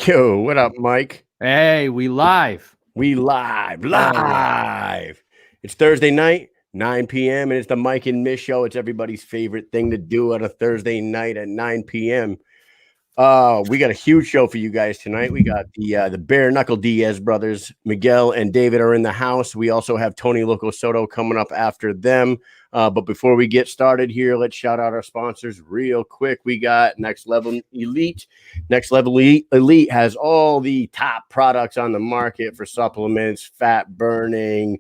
Yo, what up, Mike? Hey, we live. We live. Yeah. It's Thursday night, 9 p.m., and it's the Mike and Mish Show. It's everybody's favorite thing to do on a Thursday night at 9 p.m. We got a huge show for you guys tonight. We got the bare knuckle Diaz brothers, Miguel and David are in the house. We also have Tony Loco Soto coming up after them. But before we get started here, let's shout out our sponsors real quick. We got Next Level Elite. Next Level Elite has all the top products on the market for supplements, fat burning,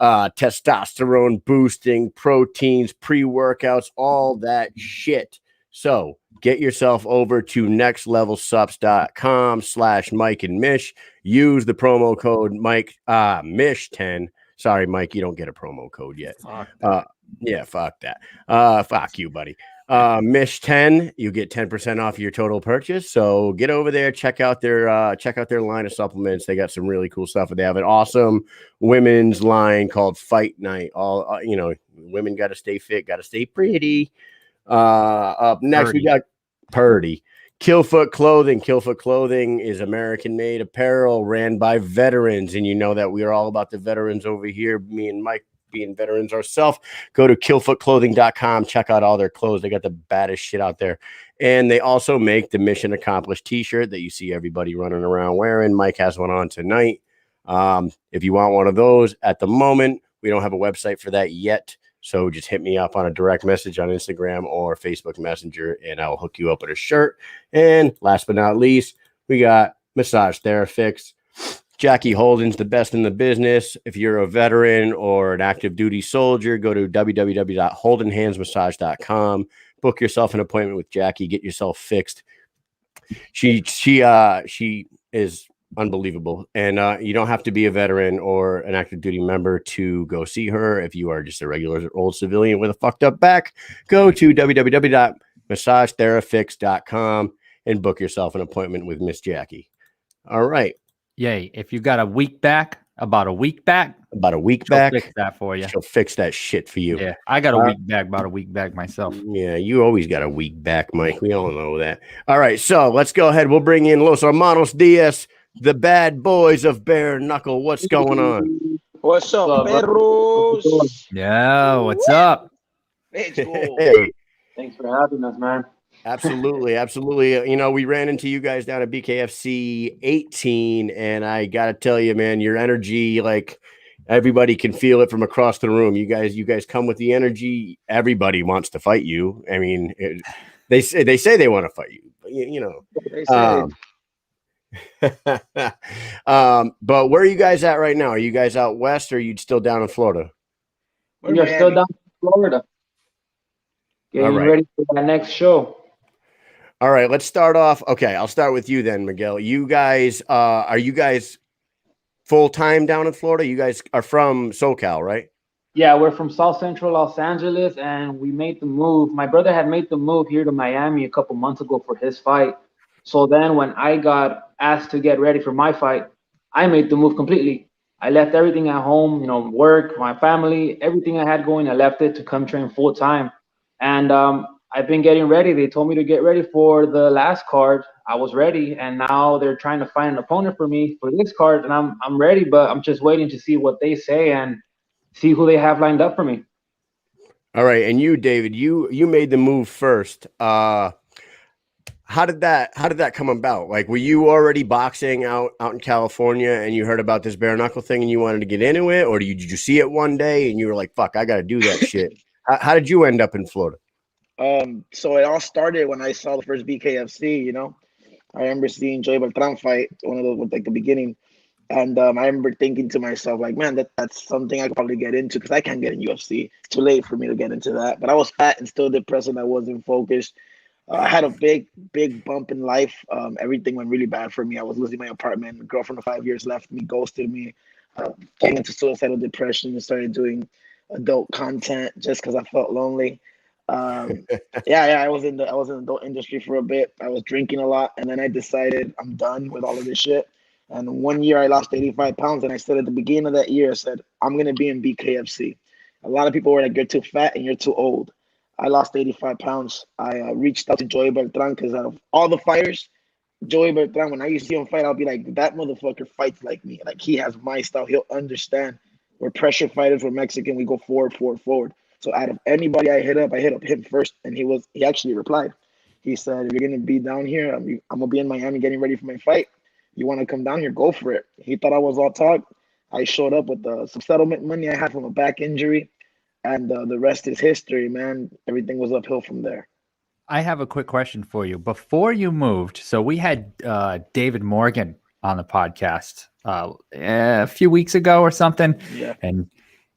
testosterone boosting, proteins, pre-workouts, all that shit. So get yourself over to nextlevelsups.com/Mike and Mish. Use the promo code Mike Mish10. Sorry, Mike, you don't get a promo code yet. Fuck that. Fuck you, buddy. Mish10, you get 10% off your total purchase. So get over there, check out their line of supplements. They got some really cool stuff. They have an awesome women's line called Fight Night. All women got to stay fit, got to stay pretty. Up next, Purdy. we got Purdy. Killfoot Clothing. Killfoot Clothing is American-made apparel ran by veterans, and you know that we are all about the veterans over here. Me and Mike being veterans ourselves. Go to killfootclothing.com. Check out all their clothes. They got the baddest shit out there. And they also make the Mission Accomplished t-shirt that you see everybody running around wearing. Mike has one on tonight. If you want one of those at the moment, we don't have a website for that yet. So just hit me up on a direct message on Instagram or Facebook Messenger, and I'll hook you up with a shirt. And last but not least, we got Massage Therafix. Jackie Holden's the best in the business. If you're a veteran or an active duty soldier, go to www.holdenhandsmassage.com. Book yourself an appointment with Jackie. Get yourself fixed. She is unbelievable. And you don't have to be a veteran or an active duty member to go see her. If you are just a regular old civilian with a fucked up back, go to www.massagetherafix.com and book yourself an appointment with Miss Jackie. All right. Yay. If you got a weak back, about a week back, she'll fix that for you. She'll fix that shit for you. Yeah, I got a weak back, about a week back myself. Yeah, you always got a weak back, Mike. We all know that. All right, so let's go ahead. We'll bring in Los Hermanos Diaz, the bad boys of bare knuckle. What's going on? What's up, perros? Yeah, what's up? Let's go. Hey, Thanks for having us, man. absolutely. You know, we ran into you guys down at BKFC 18, and I got to tell you, man, your energy, like everybody can feel it from across the room. You guys come with the energy. Everybody wants to fight you. I mean, they say they want to fight you, but you know. They say But where are you guys at right now? Are you guys out west or are you still down in Florida? we're We are still Miami. down in Florida. Getting All right. ready for that next show. All right, let's start off. Okay, I'll start with you then, Miguel. You guys, are you guys full-time down in Florida? You guys are from SoCal, right? Yeah, we're from South Central Los Angeles, and we made the move. My brother had made the move here to Miami a couple months ago for his fight. So then when I got asked to get ready for my fight, I made the move completely. I left everything at home, work, my family, everything I had going, I left it to come train full time. And I've been getting ready. They told me to get ready for the last card. I was ready, and now they're trying to find an opponent for me for this card, and I'm ready, but I'm just waiting to see what they say and see who they have lined up for me. All right, and you, David, you made the move first. How did that come about? Like, were you already boxing out in California and you heard about this bare knuckle thing and you wanted to get into it, or did you see it one day and you were like, "Fuck, I got to do that shit"? How did you end up in Florida? So it all started when I saw the first BKFC. I remember seeing Joey Beltran fight, one of those with like the beginning, and I remember thinking to myself, like, man, that's something I could probably get into because I can't get in UFC. It's too late for me to get into that. But I was fat and still depressed, and I wasn't focused. I had a big bump in life. Everything went really bad for me. I was losing my apartment. My girlfriend of 5 years left me, ghosted me. Came into suicidal depression and started doing adult content just because I felt lonely. I was in the adult industry for a bit. I was drinking a lot, and then I decided I'm done with all of this shit. And 1 year I lost 85 pounds, and I said at the beginning of that year, I said, I'm gonna be in BKFC. A lot of people were like, you're too fat and you're too old. I lost 85 pounds. I reached out to Joey Beltran because out of all the fighters, Joey Beltran, when I used to see him fight, I'll be like, that motherfucker fights like me. Like, he has my style. He'll understand. We're pressure fighters. We're Mexican. We go forward, forward, forward. So out of anybody I hit up him first. And he actually replied. He said, if you're going to be down here, I'm going to be in Miami getting ready for my fight. You want to come down here, go for it. He thought I was all talk. I showed up with some settlement money I had from a back injury. And the rest is history, man. Everything was uphill from there. I have a quick question for you. Before you moved, so we had David Morgan on the podcast a few weeks ago or something. Yeah. And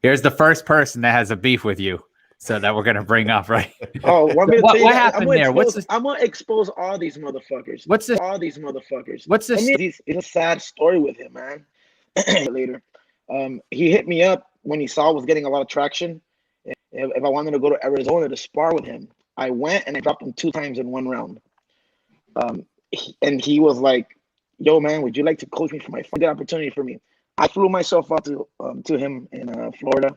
here's the first person that has a beef with you. So that we're going to bring up, right? Oh, what happened there? I'm going to expose all these motherfuckers. All these motherfuckers. What's this? It's a sad story with him, man. Later. He hit me up when he saw I was getting a lot of traction. If I wanted to go to Arizona to spar with him. I went and I dropped him 2 times in 1 round. And he was like, yo, man, would you like to coach me for my fight? Good opportunity for me. I flew myself out to him in Florida.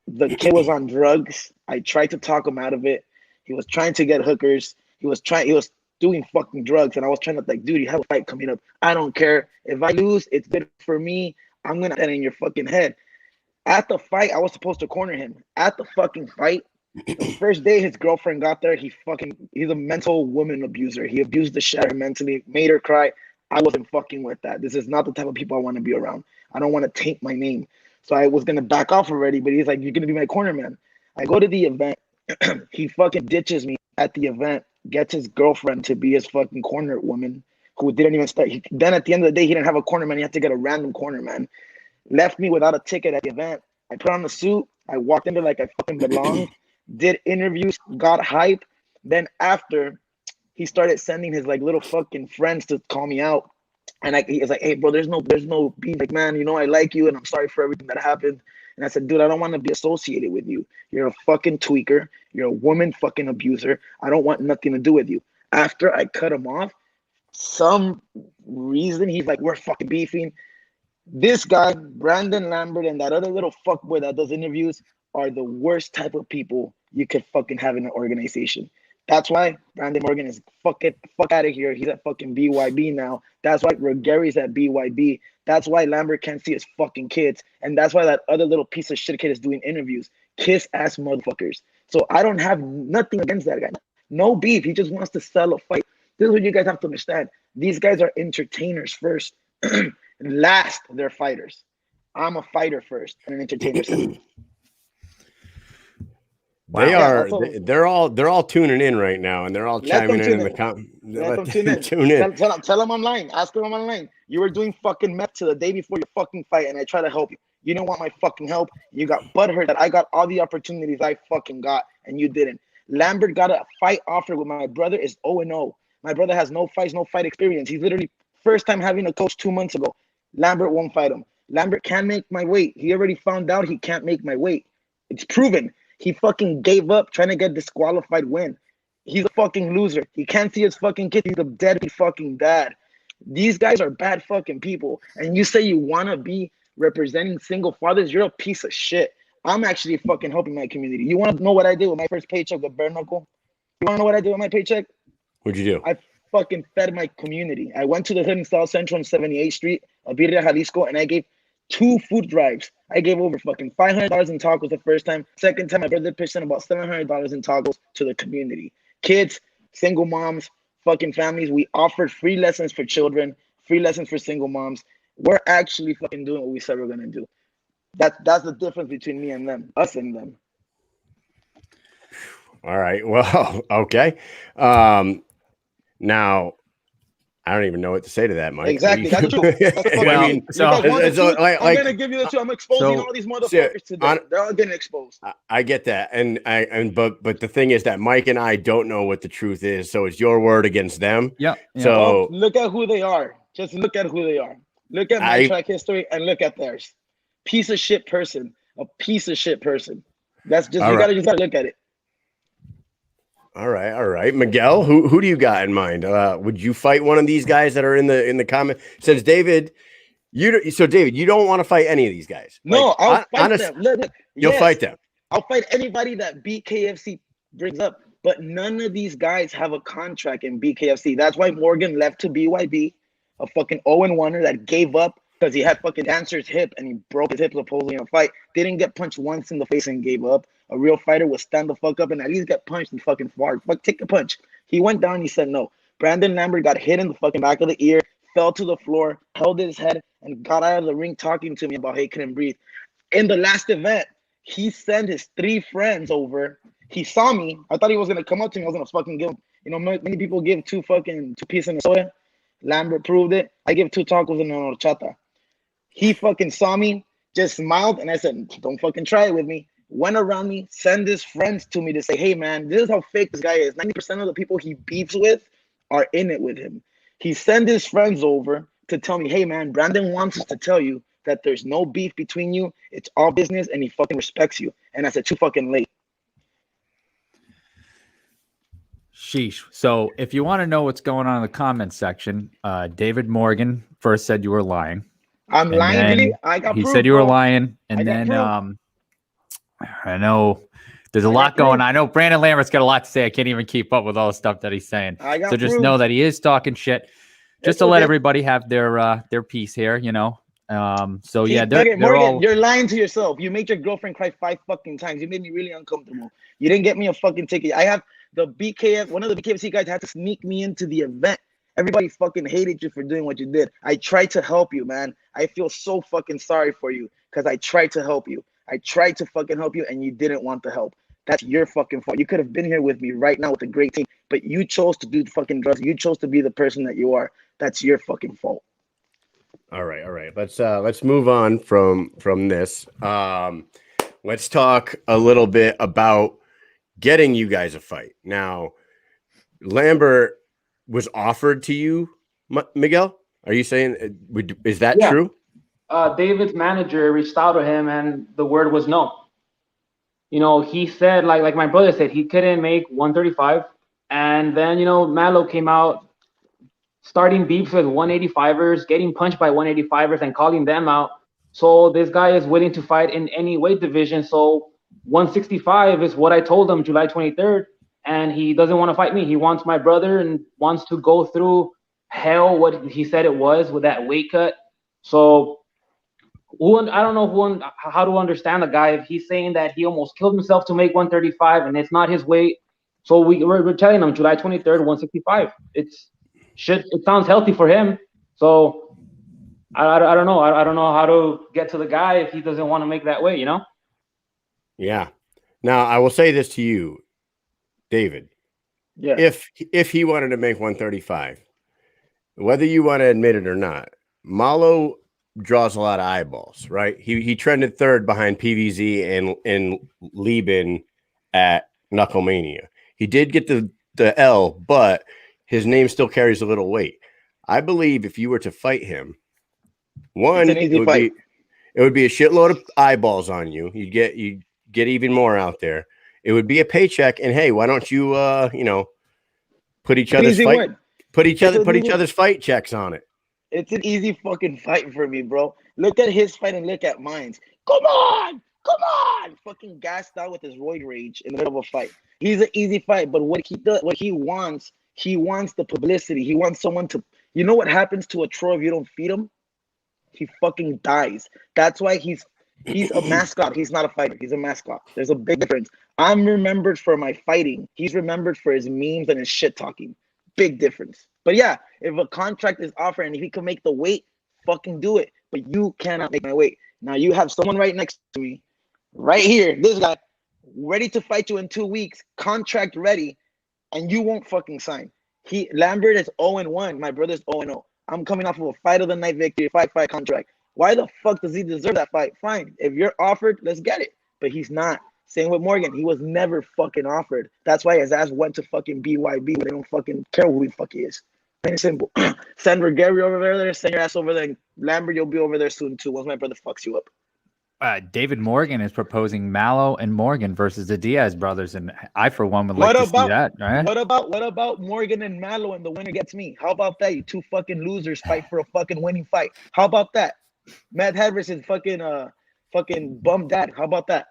The kid was on drugs. I tried to talk him out of it. He was trying to get hookers. He was doing fucking drugs. And I was trying to like, dude, you have a fight coming up. I don't care. If I lose, it's good for me. I'm going to get in your fucking head. At the fight, I was supposed to corner him. At the fucking fight, the first day his girlfriend got there, he's a mental woman abuser. He abused the shit out of her mentally, made her cry. I wasn't fucking with that. This is not the type of people I want to be around. I don't want to taint my name. So I was going to back off already, but he's like, you're going to be my corner man. I go to the event. He fucking ditches me at the event, gets his girlfriend to be his fucking corner woman who didn't even start. Then at the end of the day, he didn't have a corner man. He had to get a random corner man. Left me without a ticket at the event. I put on the suit. I walked in there like I fucking belonged. Did interviews, got hype. Then after, he started sending his like little fucking friends to call me out. And he was like, hey, bro, there's no beef. Like, man, you know, I like you and I'm sorry for everything that happened. And I said, dude, I don't want to be associated with you. You're a fucking tweaker. You're a woman fucking abuser. I don't want nothing to do with you. After I cut him off, some reason he's like, we're fucking beefing. This guy, Brandon Lambert, and that other little fuckboy that does interviews are the worst type of people you could fucking have in an organization. That's why Brandon Morgan is fuck out of here. He's at fucking BYB now. That's why Gary's at BYB. That's why Lambert can't see his fucking kids. And that's why that other little piece of shit kid is doing interviews. Kiss ass motherfuckers. So I don't have nothing against that guy. No beef. He just wants to sell a fight. This is what you guys have to understand. These guys are entertainers first. Last, they're fighters. I'm a fighter first and an entertainer second. They're all tuning in right now, and they're all chiming in the comments. Let them tune in. Tell them I'm lying. Ask them I'm lying. You were doing fucking meth to the day before your fucking fight, and I try to help you. You don't want my fucking help. You got butthurt that I got all the opportunities I fucking got, and you didn't. Lambert got a fight offer with my brother is 0-0. My brother has no fights, no fight experience. He's literally first time having a coach 2 months ago. Lambert won't fight him. Lambert can't make my weight. He already found out he can't make my weight. It's proven. He fucking gave up trying to get disqualified win. He's a fucking loser. He can't see his fucking kid. He's a deadbeat fucking dad. These guys are bad fucking people. And you say you want to be representing single fathers, you're a piece of shit. I'm actually fucking helping my community. You want to know what I did with my first paycheck with Bare Knuckle? You want to know what I did with my paycheck? What'd you do? I fucking fed my community. I went to the hood in South Central on 78th Street, Abirria, Jalisco, and I gave 2 food drives. I gave over fucking $500 in tacos the first time. Second time, my brother pitched in about $700 in tacos to the community. Kids, single moms, fucking families. We offered free lessons for children, free lessons for single moms. We're actually fucking doing what we said we're gonna do. That's the difference between me and them, us and them. All right. Well, okay. Now, I don't even know what to say to that, Mike. Exactly. That's true. I'm gonna give you the truth. I'm exposing all these motherfuckers today. They're all getting exposed. I get that, but the thing is that Mike and I don't know what the truth is. So it's your word against them. Yeah. So look at who they are. Just look at who they are. Look at my track history and look at theirs. Piece of shit person. A piece of shit person. That's just you gotta look at it. All right. Miguel, who do you got in mind? Would you fight one of these guys that are in the comment? Since David, you don't want to fight any of these guys. No, I'll fight them. You'll fight them. I'll fight anybody that BKFC brings up. But none of these guys have a contract in BKFC. That's why Morgan left to BYB, a fucking 0-1er that gave up because he had fucking Dancer's hip and he broke his hip supposedly in a fight. Didn't get punched once in the face and gave up. A real fighter would stand the fuck up and at least get punched and fucking fart. Fuck, take a punch. He went down. He said no. Brandon Lambert got hit in the fucking back of the ear, fell to the floor, held his head, and got out of the ring talking to me about he couldn't breathe. In the last event, he sent his 3 friends over. He saw me. I thought he was gonna come up to me. I was gonna fucking give him. You know, many people give 2 pieces in soya. Lambert proved it. I give 2 tacos and a horchata. He fucking saw me, just smiled, and I said, "Don't fucking try it with me." Went around me, send his friends to me to say, "Hey man, this is how fake this guy is. 90% of the people he beefs with are in it with him." He sent his friends over to tell me, "Hey man, Brandon wants us to tell you that there's no beef between you. It's all business, and he fucking respects you." And I said, "Too fucking late." Sheesh. So if you want to know what's going on in the comments section, David Morgan first said you were lying. I'm And lying, then really? I got he proof, said you were bro. lying, I and got then proof. I know there's a I got lot going proof. on. I know Brandon Lambert's got a lot to say. I can't even keep up with all the stuff that he's saying. I got So just proof. know that he is talking shit. Just It's to let okay. everybody have their piece here, you know. So See, yeah, Morgan, they're all. you're lying to yourself. You made your girlfriend cry 5 fucking times. You made me really uncomfortable. You didn't get me a fucking ticket. I have the BKF. One of the BKFC guys had to sneak me into the event. Everybody fucking hated you for doing what you did. I tried to help you, man. I feel so fucking sorry for you because I tried to help you. I tried to fucking help you and you didn't want the help. That's your fucking fault. You could have been here with me right now with a great team, but you chose to do the fucking drugs. You chose to be the person that you are. That's your fucking fault. All right. Let's move on from this. Let's talk a little bit about getting you guys a fight. Now, Lambert was offered to you, Miguel. Are you saying is that Yeah. true? David's manager reached out to him, and the word was no. You know, he said, like my brother said, he couldn't make 135. And then, you know, Malo came out starting beefs with 185ers, getting punched by 185ers and calling them out. So this guy is willing to fight in any weight division. So 165 is what I told him July 23rd. And he doesn't want to fight me. He wants my brother and wants to go through hell, what he said it was with that weight cut. So I don't know how to understand the guy if he's saying that he almost killed himself to make 135 and it's not his weight. So we're telling him July 23rd, 165. It sounds healthy for him. So I don't know. I don't know how to get to the guy if he doesn't want to make that weight, you know? Yeah. Now I will say this to you, David. Yeah. If he wanted to make 135, whether you want to admit it or not, Malo draws a lot of eyeballs, right? He trended 3rd behind PVZ and Lieben at Knucklemania. He did get the L, but his name still carries a little weight. I believe if you were to fight him, one, It's an easy fight. It would be a shitload of eyeballs on you. You'd get even more out there. It would be a paycheck, and hey, why don't you put each other's Easy fight win. put each other's fight checks on it. It's an easy fucking fight for me, bro. Look at his fight and look at mine. Come on! Fucking gassed out with his roid rage in the middle of a fight. He's an easy fight, but what he wants the publicity. He wants someone to, you know what happens to a troll if you don't feed him? He fucking dies. That's why he's a mascot. He's not a fighter. He's a mascot. There's a big difference. I'm remembered for my fighting. He's remembered for his memes and his shit talking. Big difference. But yeah, if a contract is offered and if he can make the weight, fucking do it. But you cannot make my weight. Now you have someone right next to me, right here, this guy, ready to fight you in 2 weeks, contract ready, and you won't fucking sign. Lambert is 0-1. My brother's 0-0. I'm coming off of a fight of the night victory, fight contract. Why the fuck does he deserve that fight? Fine. If you're offered, let's get it. But he's not. Same with Morgan. He was never fucking offered. That's why his ass went to fucking BYB where they don't fucking care who the fuck he is. Plain and simple. Send Gary over there. Send your ass over there. Lambert, you'll be over there soon too once my brother fucks you up. David Morgan is proposing Malo and Morgan versus the Diaz brothers, and I, for one, would like to see that. Right? What about Morgan and Malo and the winner gets me? How about that? You two fucking losers fight for a fucking winning fight. How about that? Matt Hedris is fucking bum dad. How about that?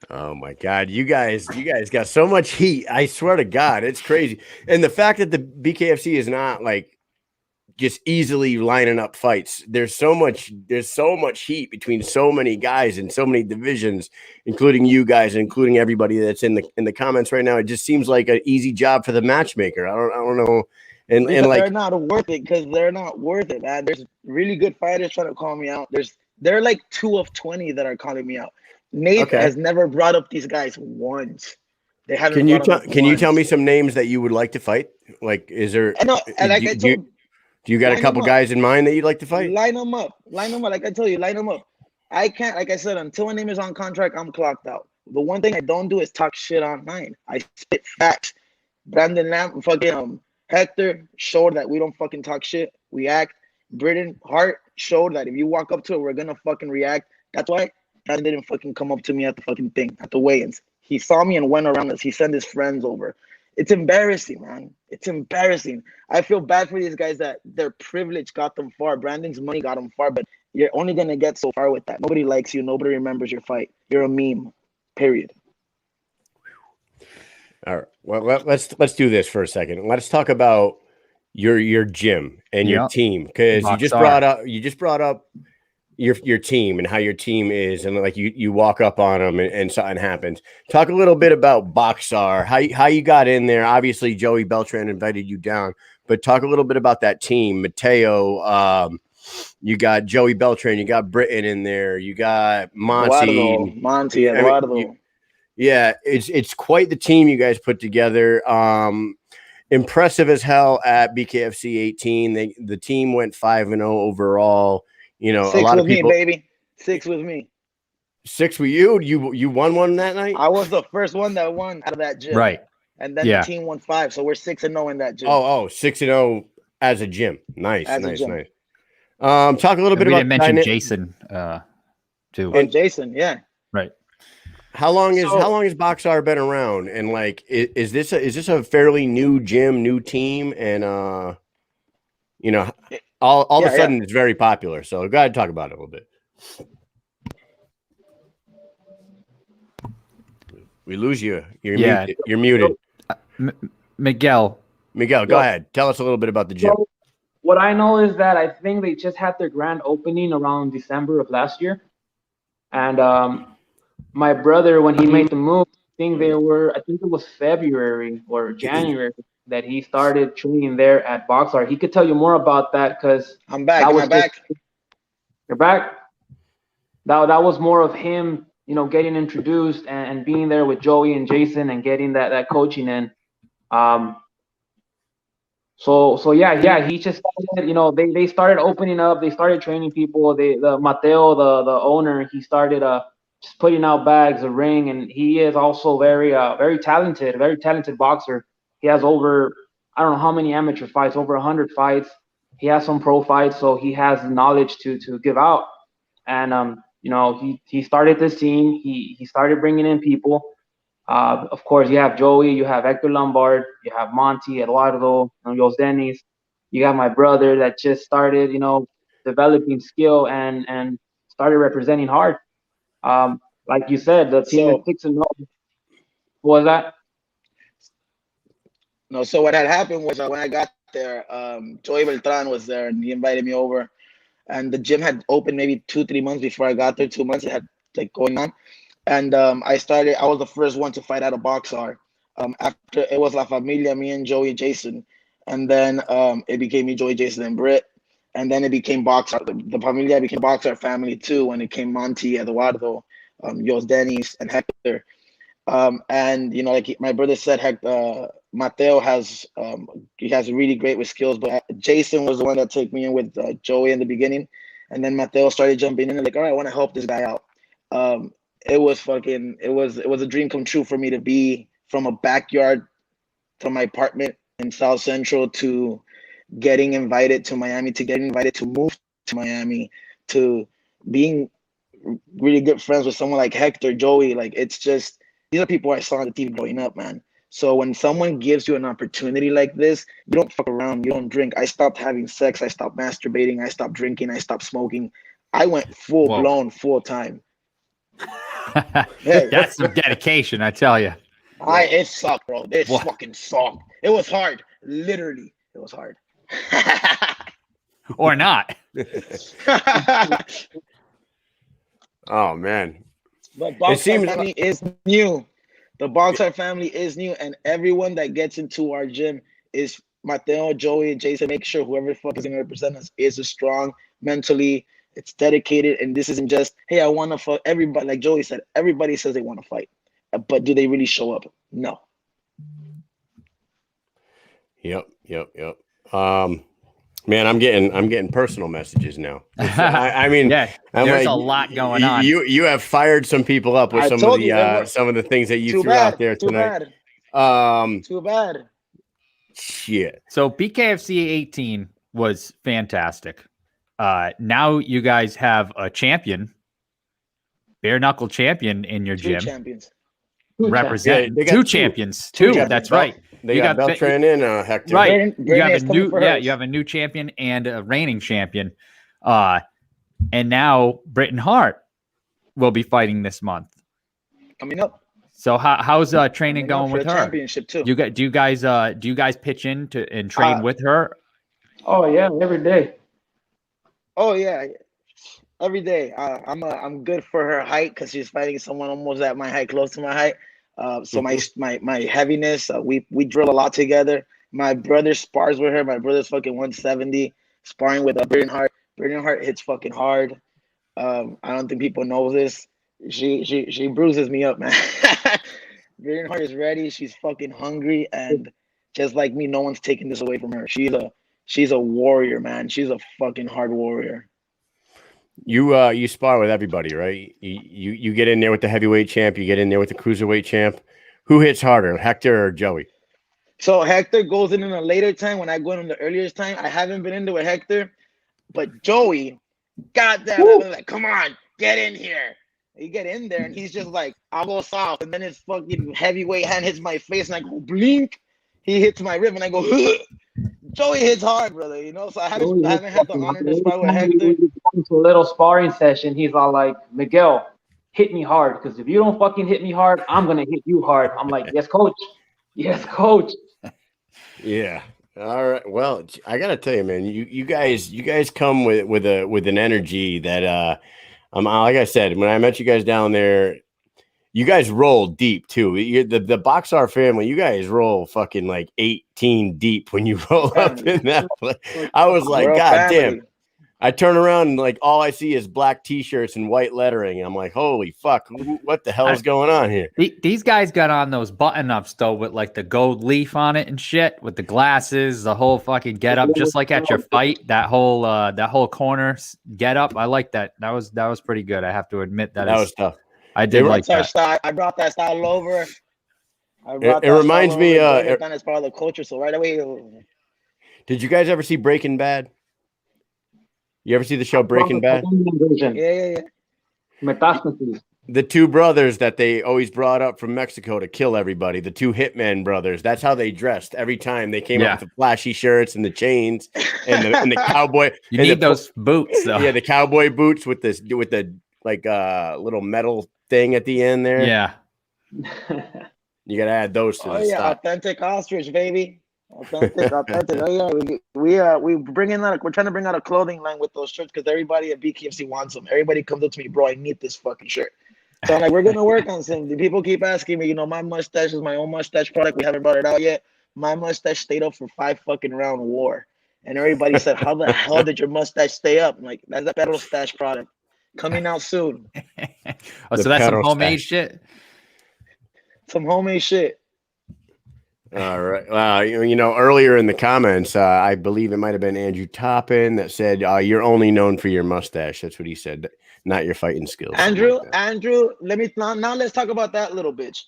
Oh my God, you guys got so much heat. I swear to God, it's crazy. And the fact that the BKFC is not like just easily lining up fights. There's so much heat between so many guys in so many divisions, including you guys, including everybody that's in the comments right now. It just seems like an easy job for the matchmaker. I don't know. And like they're not worth it because they're not worth it, man. There's really good fighters trying to call me out. They're like 2 of 20 that are calling me out. Nate has never brought up these guys once. They haven't. Can you tell me some names that you would like to fight? Like, is there? Do you got a couple guys in mind that you'd like to fight? Line them up. Like I told you, line them up. I can't. Like I said, until my name is on contract, I'm clocked out. The one thing I don't do is talk shit online. I spit facts. Brandon Lamb, fucking Hector showed that we don't fucking talk shit. We act. Britain Hart showed that if you walk up to it, we're gonna fucking react. That's why Brandon didn't fucking come up to me at the fucking thing, at the weigh-ins. He saw me and went around us. He sent his friends over. It's embarrassing, man. It's embarrassing. I feel bad for these guys that their privilege got them far. Brandon's money got them far, but you're only gonna get so far with that. Nobody likes you. Nobody remembers your fight. You're a meme. Period. All right. Well, let's do this for a second. Let's talk about your gym and your team, because you just brought up your team and how your team is, and like you walk up on them and something happens. Talk a little bit about Boxar, how you got in there. Obviously, Joey Beltran invited you down, but talk a little bit about that team. Mateo, you got Joey Beltran, you got Britain in there, you got Eduardo. Yeah, it's quite the team you guys put together. Impressive as hell at BKFC 18. The team went 5-0 overall. You know, 6 a lot with of people. Me, baby. 6 with me. 6 with you. You won one that night. I was the first one that won out of that gym. Right. And then the team won 5, so we're 6-0 in that gym. 6-0 as a gym. Nice. Talk a little bit about. We didn't mention Jason, too. And Jason, yeah. Right. How long has Boxar been around? And like, is this a fairly new gym, new team? And all of a sudden it's very popular. So go ahead and talk about it a little bit. We lose you. You're muted. Miguel, go ahead. Tell us a little bit about the gym. So, what I know is that I think they just had their grand opening around December of last year. And my brother, when he made the move, I think it was February or January that he started training there at Boxar. He could tell you more about that because I'm back. You're back. That was more of him, getting introduced and being there with Joey and Jason and getting that coaching in. So yeah, he just started, they started opening up, they started training people. The Mateo, the owner, he started just putting out bags, a ring, and he is also very talented boxer. He has over, I don't know how many amateur fights, over 100 fights. He has some pro fights, so he has knowledge to give out. And he started this team. He started bringing in people. Of course, you have Joey, you have Hector Lombard, you have Monty, Eduardo, Jos Dennis. You have my brother that just started, developing skill and started representing hard. Like you said, the team is 6-0. What was that? No, so what had happened was when I got there, Joey Beltran was there and he invited me over. And the gym had opened maybe 2-3 months before I got there. 2 months it had going on. And I was the first one to fight out of Boxar. After it was La Familia, me and Joey, Jason. And then it became me, Joey, Jason, and Britt. And then it became Boxar. The Familia became Boxar family too when it came Monty, Eduardo, Jos Dennis, and Hector. And like my brother said, Mateo has really great with skills, but Jason was the one that took me in with Joey in the beginning, and then Mateo started jumping in and like, all right, I want to help this guy out. It was a dream come true for me to be from a backyard from my apartment in South Central to getting invited to Miami, to getting invited to move to Miami, to being really good friends with someone like Hector, Joey. Like, it's just, these are people I saw on the TV growing up, man. So when someone gives you an opportunity like this, you don't fuck around, you don't drink. I stopped having sex, I stopped masturbating, I stopped drinking, I stopped smoking. I went full time. Hey. That's some dedication, I tell you. It sucked, bro. It What? fucking sucked. It was hard. Literally, it was hard. Or not. Oh man. But Boxer seems family is new. The Boxer family is new, and everyone that gets into our gym is Mateo, Joey, and Jason. Make sure whoever the fuck is going to represent us is strong mentally. It's dedicated, and this isn't just, hey, I want to fight. Everybody, like Joey said, everybody says they want to fight, but do they really show up? No. Yep. Man, I'm getting personal messages now. I mean, yeah, there's a lot going on. You have fired some people up with some of the things that you threw out there tonight. Too bad. Shit. So BKFC 18 was fantastic. Now you guys have a champion, bare knuckle champion in your gym. Champions. Represent they got two champions. Two. That's right. They got Beltran and Hector. Right. Bernie You have is a coming new for hers. you have a new champion and a reigning champion. And now Britton Hart will be fighting this month. Coming up. So how's training going with her? Championship too. Do you guys pitch in to and train with her? Oh yeah, every day. Oh yeah, every day. I'm good for her height because she's fighting someone almost at my height, close to my height. So my heaviness. We drill a lot together. My brother spars with her. My brother's fucking 170, sparring with Britton Hart. Britton Hart hits fucking hard. I don't think people know this. She bruises me up, man. Britton Hart is ready. She's fucking hungry, and just like me, no one's taking this away from her. She's a warrior, man. She's a fucking hard warrior. You spar with everybody, right? You get in there with the heavyweight champ. You get in there with the cruiserweight champ. Who hits harder, Hector or Joey? So Hector goes in a later time. When I go in the earliest time, I haven't been into with Hector, but Joey, goddamn, I was like, come on, get in here. You get in there, and he's just like, I'll go soft, and then his fucking heavyweight hand hits my face, and I go blink. He hits my rib, and I go. Joey hits hard, brother. You know, so I haven't had the honor to spar with Hector. To a little sparring session, he's all like, Miguel, hit me hard, because if you don't fucking hit me hard, I'm gonna hit you hard. I'm like, yes, coach. Yes, coach. Yeah. All right. Well, I gotta tell you, man, you guys come with an energy that like I said, when I met you guys down there, you guys roll deep too. The Boxer family, you guys roll fucking like 18 deep when you roll up in that place. I was like, God damn. I turn around and like all I see is black t-shirts and white lettering. And I'm like, holy fuck, what the hell is going on here? These guys got on those button-ups though with like the gold leaf on it and shit, with the glasses, the whole fucking get up, just like at your fight. That whole corner get up. I like that. That was pretty good. I have to admit that was tough. I did like that. Style. I brought that style over. It reminds me it's part of the culture. So right away. Did you guys ever see Breaking Bad? You ever see the show Breaking Bad? Yeah. Metastasis. The two brothers that they always brought up from Mexico to kill everybody, the two Hitman brothers. That's how they dressed every time they came up with the flashy shirts and the chains and the cowboy. You need those boots, though. Yeah, the cowboy boots with the like little metal thing at the end there. Yeah. You gotta add those to the stuff. Authentic ostrich, baby. Authentic. Oh yeah, we bring in that. We're trying to bring out a clothing line with those shirts because everybody at BKFC wants them. Everybody comes up to me, bro. I need this fucking shirt. So I'm like, we're gonna work on something. People keep asking me. You know, my mustache is my own mustache product. We haven't brought it out yet. My mustache stayed up for 5 fucking round war, and everybody said, "How the hell did your mustache stay up?" I'm like, that's a pedal stash product coming out soon. So that's some homemade shit. Some homemade shit. All right. You know, earlier in the comments, I believe it might have been Andrew Toppin that said, "You're only known for your mustache." That's what he said, not your fighting skills. Andrew, let me now let's talk about that little bitch.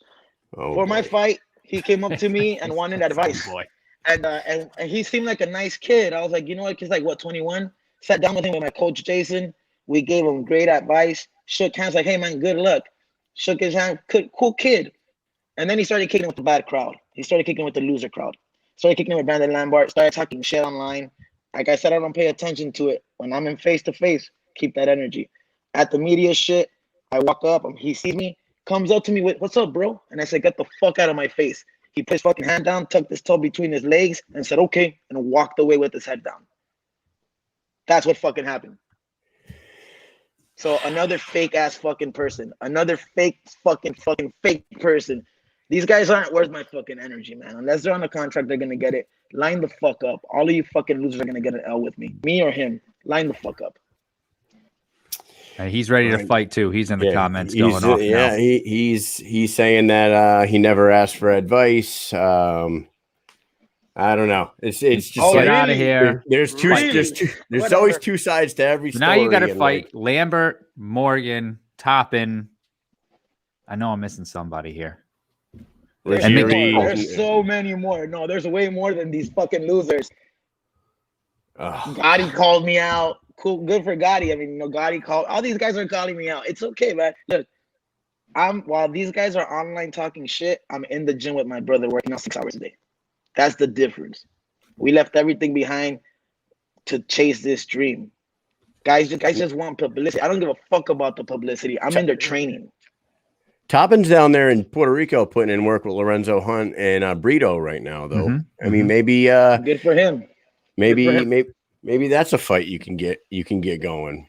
For my fight, he came up to me and wanted advice. And he seemed like a nice kid. I was like, you know what? He's like, what, 21? Sat down with him with my coach Jason. We gave him great advice. Shook hands, like, hey man, good luck. Shook his hand, cool kid. And then he started kicking with the bad crowd. He started kicking with the loser crowd. Started kicking with Brandon Lambert. Started talking shit online. Like I said, I don't pay attention to it. When I'm in face-to-face, keep that energy. At the media shit, I walk up, he sees me, comes up to me with, "What's up, bro?" And I said, "Get the fuck out of my face." He put his fucking hand down, tucked his toe between his legs, and said, "Okay," and walked away with his head down. That's what fucking happened. So another fake ass fucking person, another fake fucking fake person. These guys aren't worth my fucking energy, man. Unless they're on a contract, they're gonna get it. Line the fuck up. All of you fucking losers are gonna get an L with me or him. Line the fuck up. And he's ready to fight too. He's in the comments going off. Yeah, now. He's saying that he never asked for advice. I don't know. It's just get out of here. There's always two sides to every story. Now you got to fight Lambert, Morgan, Toppin. I know I'm missing somebody here. There's so many more. No, there's way more than these fucking losers. Gotti called me out. Cool, good for Gotti. I mean, Gotti called. All these guys are calling me out. It's okay, man. Look, while these guys are online talking shit, I'm in the gym with my brother working out 6 hours a day. That's the difference. We left everything behind to chase this dream. Guys just want publicity. I don't give a fuck about the publicity. I'm in there training. Toppin's down there in Puerto Rico putting in work with Lorenzo Hunt and Brito right now, though. I mean, maybe good for him. Maybe that's a fight you can get going.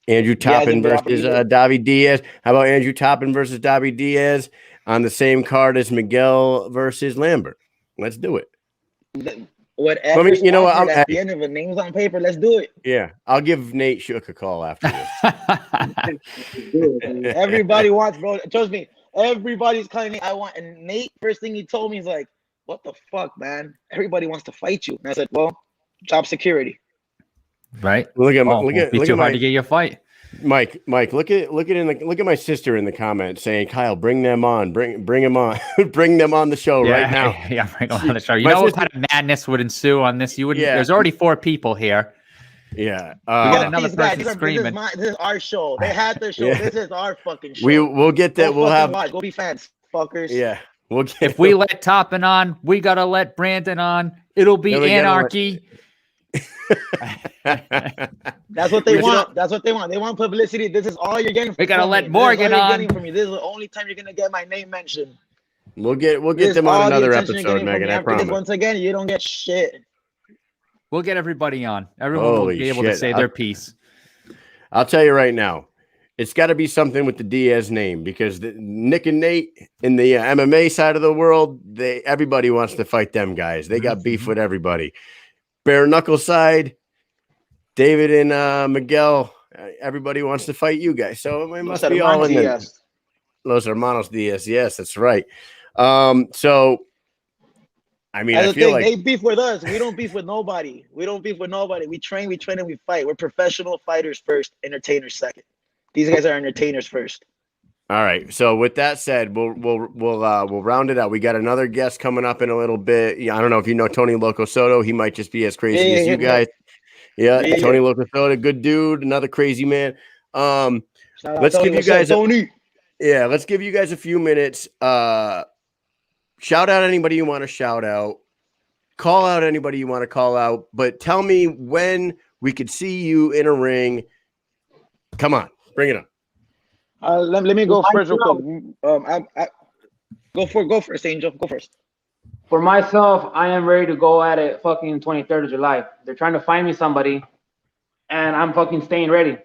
Andrew Toppin versus David Diaz. How about Andrew Toppin versus David Diaz on the same card as Miguel versus Lambert? Let's do it. Whatever. I mean, you know what? At the end of the names on paper, let's do it. Yeah, I'll give Nate Shook a call after this. Everybody wants, bro. Trust me. Everybody's calling me. I want. And Nate, first thing he told me is like, "What the fuck, man? Everybody wants to fight you." And I said, "Well, job security." Right. Look at hard to get your fight. Mike, look at my sister in the comments saying, "Kyle, bring them on, bring them on, bring them on the show right now." Yeah, bring them on the show. You know what kind of madness would ensue on this? You wouldn't. Yeah. There's already 4 people here. Yeah, we got another person screaming. This is our show. They had their show. Yeah. This is our fucking show. We'll get that. Go be fans, fuckers. Yeah, if we let Toppin on, we gotta let Brandon on. It'll be anarchy. That's what they want. That's what they want. They want publicity. This is all you're getting. We gotta let Morgan on. From me. This is the only time you're gonna get my name mentioned. We'll get them on another episode, Megan. I promise. Once again, you don't get shit. We'll get everybody on. Everyone will be able to say their piece. I'll tell you right now, it's got to be something with the Diaz name because Nick and Nate in the MMA side of the world, everybody wants to fight them guys. They got beef with everybody. Bare knuckle side, David and Miguel, everybody wants to fight you guys. So it must be all in there. Los Hermanos Diaz. Yes, that's right. So, I mean, I feel like they beef with us. We don't beef with nobody. We train, and we fight. We're professional fighters first, entertainers second. These guys are entertainers first. All right. So with that said, we'll round it out. We got another guest coming up in a little bit. Yeah, I don't know if you know Tony Loco Soto. He might just be as crazy as you guys. Yeah, Tony Loco Soto, good dude, another crazy man. Let's give you guys let's give you guys a few minutes. Shout out anybody you want to shout out. Call out anybody you want to call out. But tell me when we could see you in a ring. Come on, bring it on. Let me go first real quick. Go first, Angel. Go first. For myself, I am ready to go at it fucking 23rd of July. They're trying to find me somebody, and I'm fucking staying ready.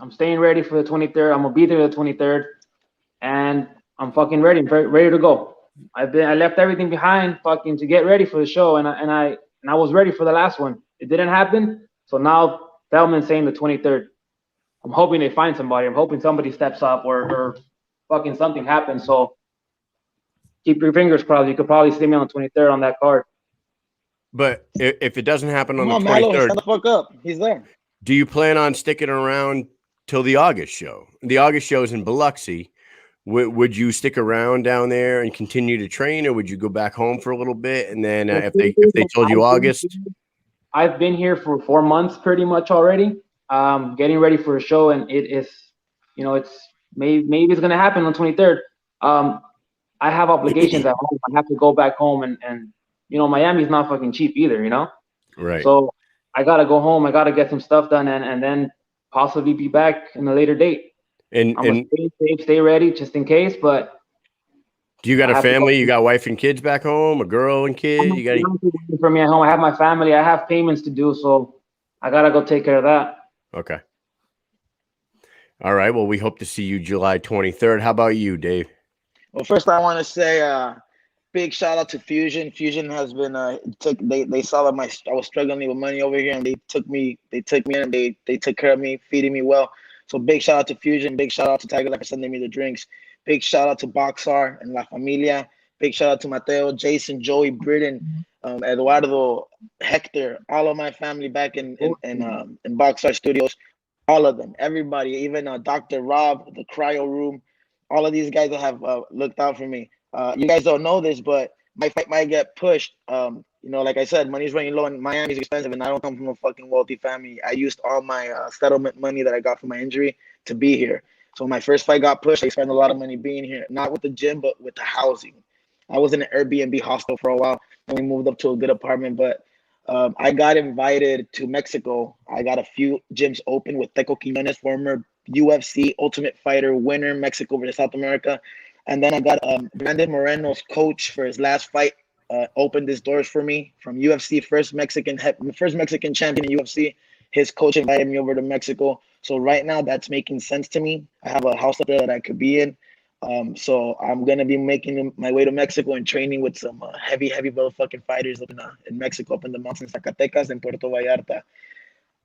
I'm staying ready for the 23rd. I'm gonna be there the 23rd, and I'm fucking ready. Ready to go. I left everything behind fucking to get ready for the show, and I was ready for the last one. It didn't happen, so now Feldman's saying the 23rd. I'm hoping they find somebody. I'm hoping somebody steps up or fucking something happens. So keep your fingers crossed. You could probably see me on the 23rd on that card. But if it doesn't happen on the 23rd, Malo, shut the fuck up. He's there. Do you plan on sticking around till the August show? The August show is in Biloxi. Would you stick around down there and continue to train, or would you go back home for a little bit? And then if they told you August, I've been here for 4 months pretty much already. Getting ready for a show, and it is, it's maybe it's gonna happen on 23rd. I have obligations at home. I have to go back home, and Miami's not fucking cheap either, Right. So I gotta go home. I gotta get some stuff done, and then possibly be back in a later date. I'm gonna stay safe, stay ready, just in case. But do you got a family? You got wife and kids back home? A girl and kid? You got waiting for me at home. I have my family. I have payments to do, so I gotta go take care of that. Okay. All right. Well, we hope to see you July 23rd. How about you, Dave? Well, first I want to say big shout out to Fusion. Fusion has been they saw that I was struggling with money over here, and they took me in, and they took care of me, feeding me well. So big shout out to Fusion. Big shout out to Tiger Life for sending me the drinks. Big shout out to Boxar and La Familia. Big shout out to Mateo, Jason, Joey, Britton, Eduardo, Hector, all of my family back in Boxar Studios. All of them, everybody, even Dr. Rob, the cryo room, all of these guys that have looked out for me. You guys don't know this, but my fight might get pushed. Like I said, money's running low and Miami's expensive, and I don't come from a fucking wealthy family. I used all my settlement money that I got from my injury to be here. So my first fight got pushed. I spent a lot of money being here, not with the gym, but with the housing. I was in an Airbnb hostel for a while, and we moved up to a good apartment, but I got invited to Mexico. I got a few gyms open with Teco Quiñones, former UFC Ultimate Fighter winner, Mexico versus South America. And then I got Brandon Moreno's coach for his last fight, opened his doors for me from UFC, first Mexican champion in UFC. His coach invited me over to Mexico. So right now that's making sense to me. I have a house up there that I could be in. So I'm going to be making my way to Mexico and training with some heavy motherfucking fighters up in Mexico, up in the mountains, Zacatecas and Puerto Vallarta.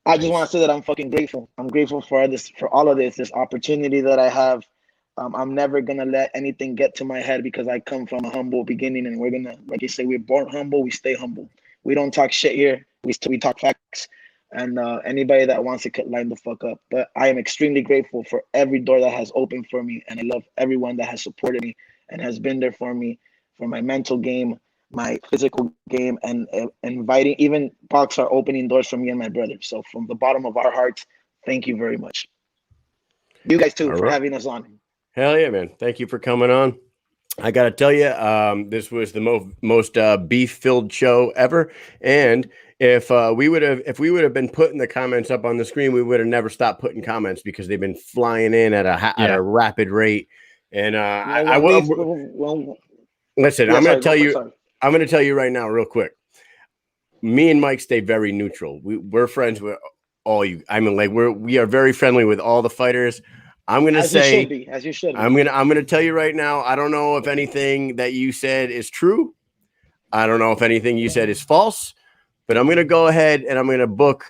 I just want to say that I'm fucking grateful. I'm grateful for all of this opportunity that I have. I'm never going to let anything get to my head because I come from a humble beginning, and we're going to, like you say, we're born humble, we stay humble. We don't talk shit here. We talk facts. And anybody that wants it could line the fuck up. But I am extremely grateful for every door that has opened for me. And I love everyone that has supported me and has been there for me, for my mental game, my physical game, and inviting, even Box are opening doors for me and my brother. So from the bottom of our hearts, thank you very much. You guys too for having us on. Hell yeah, man. Thank you for coming on. I got to tell you, this was the most beef-filled show ever. And if we would have been putting the comments up on the screen, we would have never stopped putting comments because they've been flying in at a rapid rate. And listen, I'm going to tell you right now, real quick. Me and Mike stay very neutral. We're friends with all you. I mean, like we are very friendly with all the fighters. I'm going to say, as you should be. I'm going to tell you right now, I don't know if anything that you said is true. I don't know if anything you said is false, but I'm going to go ahead and I'm going to book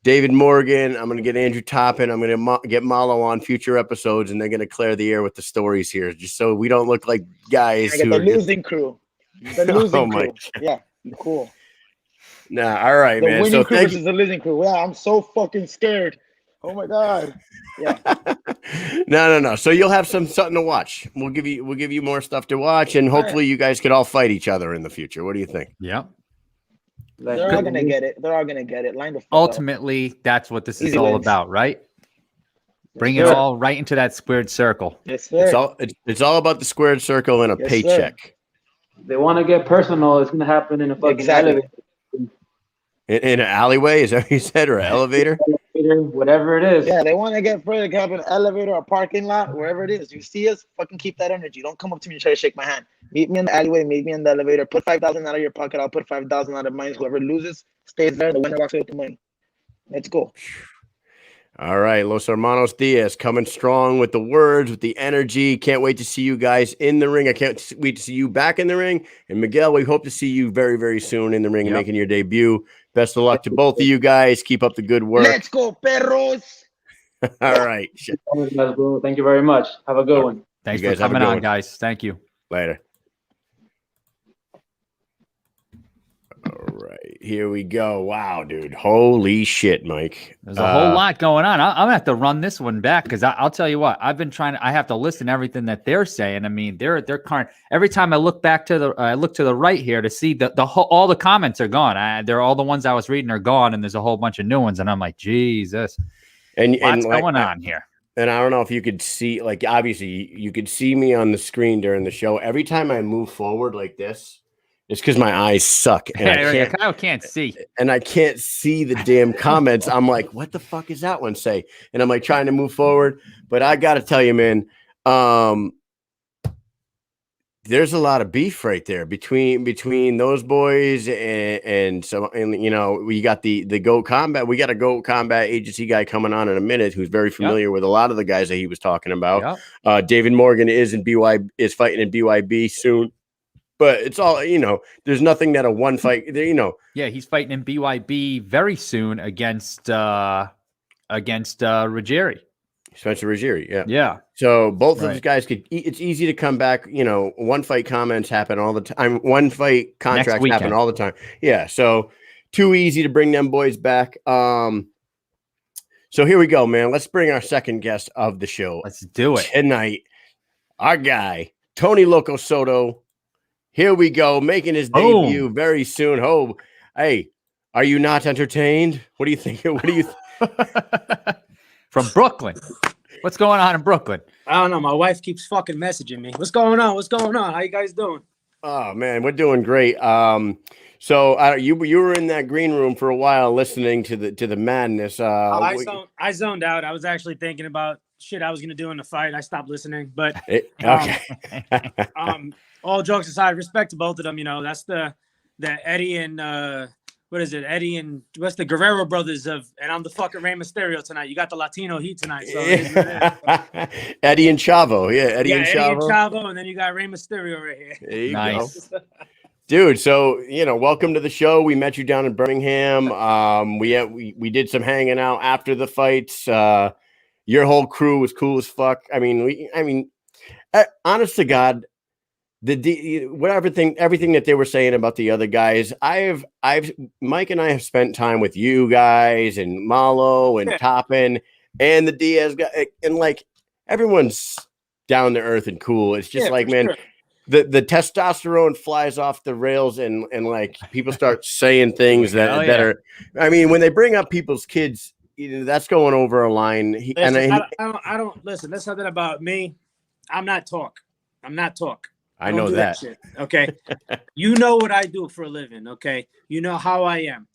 David Morgan. I'm going to get Andrew Toppin. I'm going to get Malo on future episodes, and they're going to clear the air with the stories here, just so we don't look like guys who are the losing crew. The losing crew. Yeah, cool. Nah, all right, man. The winning crew versus the losing crew. Yeah, I'm so fucking scared. Oh my god. Yeah. No. So you'll have something to watch. We'll give you more stuff to watch, and hopefully you guys could all fight each other in the future. What do you think? Yeah. They're all gonna get it. They're all gonna get it. Line the fuck Ultimately, up. That's what this is all about, right? Bring it all right into that squared circle. Yes, sir. It's all about the squared circle and a paycheck. Sir. They want to get personal. It's gonna happen in a fucking elevator. In an alleyway, is that what you said, or an elevator? Whatever it is. Yeah, they want to get further. Have an elevator, a parking lot, wherever it is. You see us, fucking keep that energy. Don't come up to me and try to shake my hand. Meet me in the alleyway. Meet me in the elevator. Put 5,000 out of your pocket. I'll put 5,000 out of mine. Whoever loses stays there. The winner walks away with the money. Let's go. All right, Los Hermanos Diaz coming strong with the words, with the energy. Can't wait to see you guys in the ring. I can't wait to see you back in the ring. And Miguel, we hope to see you very, very soon in the ring and making your debut. Best of luck to both of you guys. Keep up the good work. Let's go, perros. All right. Thank you very much. Have a good one. Thanks for coming on, guys. Thank you. Later. All right, here we go. Wow, dude. Holy shit, Mike. There's a whole lot going on. I'm gonna have to run this one back because I'll tell you what. I've been trying. I have to listen to everything that they're saying. I mean, they're current. Every time I look back to the right here to see all the comments are gone. They're all the ones I was reading are gone, and there's a whole bunch of new ones. And I'm like, Jesus, what's going on here? And I don't know if you could see, like, obviously you could see me on the screen during the show. Every time I move forward like this, It's because my eyes suck and I can't see. And I can't see the damn comments. I'm like, what the fuck is that one say? And I'm like trying to move forward. But I got to tell you, man, there's a lot of beef right there between those boys and you know, we got the GOAT Combat. We got a GOAT Combat agency guy coming on in a minute who's very familiar with a lot of the guys that he was talking about. David Morgan is fighting in BYB soon. But it's all, you know, there's nothing that a one fight, you know. Yeah, he's fighting in BYB very soon against Ruggieri. Spencer Ruggieri, yeah. Yeah. So both of those guys it's easy to come back, you know, one fight comments happen all the time. One fight contracts happen all the time. Yeah, so too easy to bring them boys back. So here we go, man. Let's bring our second guest of the show. Let's do it. Tonight, our guy, Tony Loco Soto. Here we go, making his debut very soon. Oh, hey, are you not entertained? What do you think? What do you From Brooklyn? What's going on in Brooklyn? I don't know. My wife keeps fucking messaging me. What's going on? What's going on? How you guys doing? Oh man, we're doing great. So you were in that green room for a while, listening to the madness. I zoned out. I was actually thinking about shit I was gonna do in the fight. I stopped listening, but all jokes aside, respect to both of them. You know, that's the Eddie and what is it? Eddie and what's the Guerrero brothers and I'm the fucking Rey Mysterio tonight. You got the Latino heat tonight. So Eddie and Chavo, Eddie and Chavo, and then you got Rey Mysterio right here. There you go. Dude, so you know, welcome to the show. We met you down in Birmingham. We did some hanging out after the fights. Your whole crew was cool as fuck. I mean, honest to God, everything that they were saying about the other guys, Mike and I have spent time with you guys and Malo and Toppin and the Diaz guy, and like everyone's down to earth and cool. It's just like, man, the testosterone flies off the rails and like people start saying things that are, I mean, when they bring up people's kids, you know, that's going over a line. I don't listen. That's something about me. I'm not talk. I know that. Shit, okay. You know what I do for a living. Okay. You know how I am.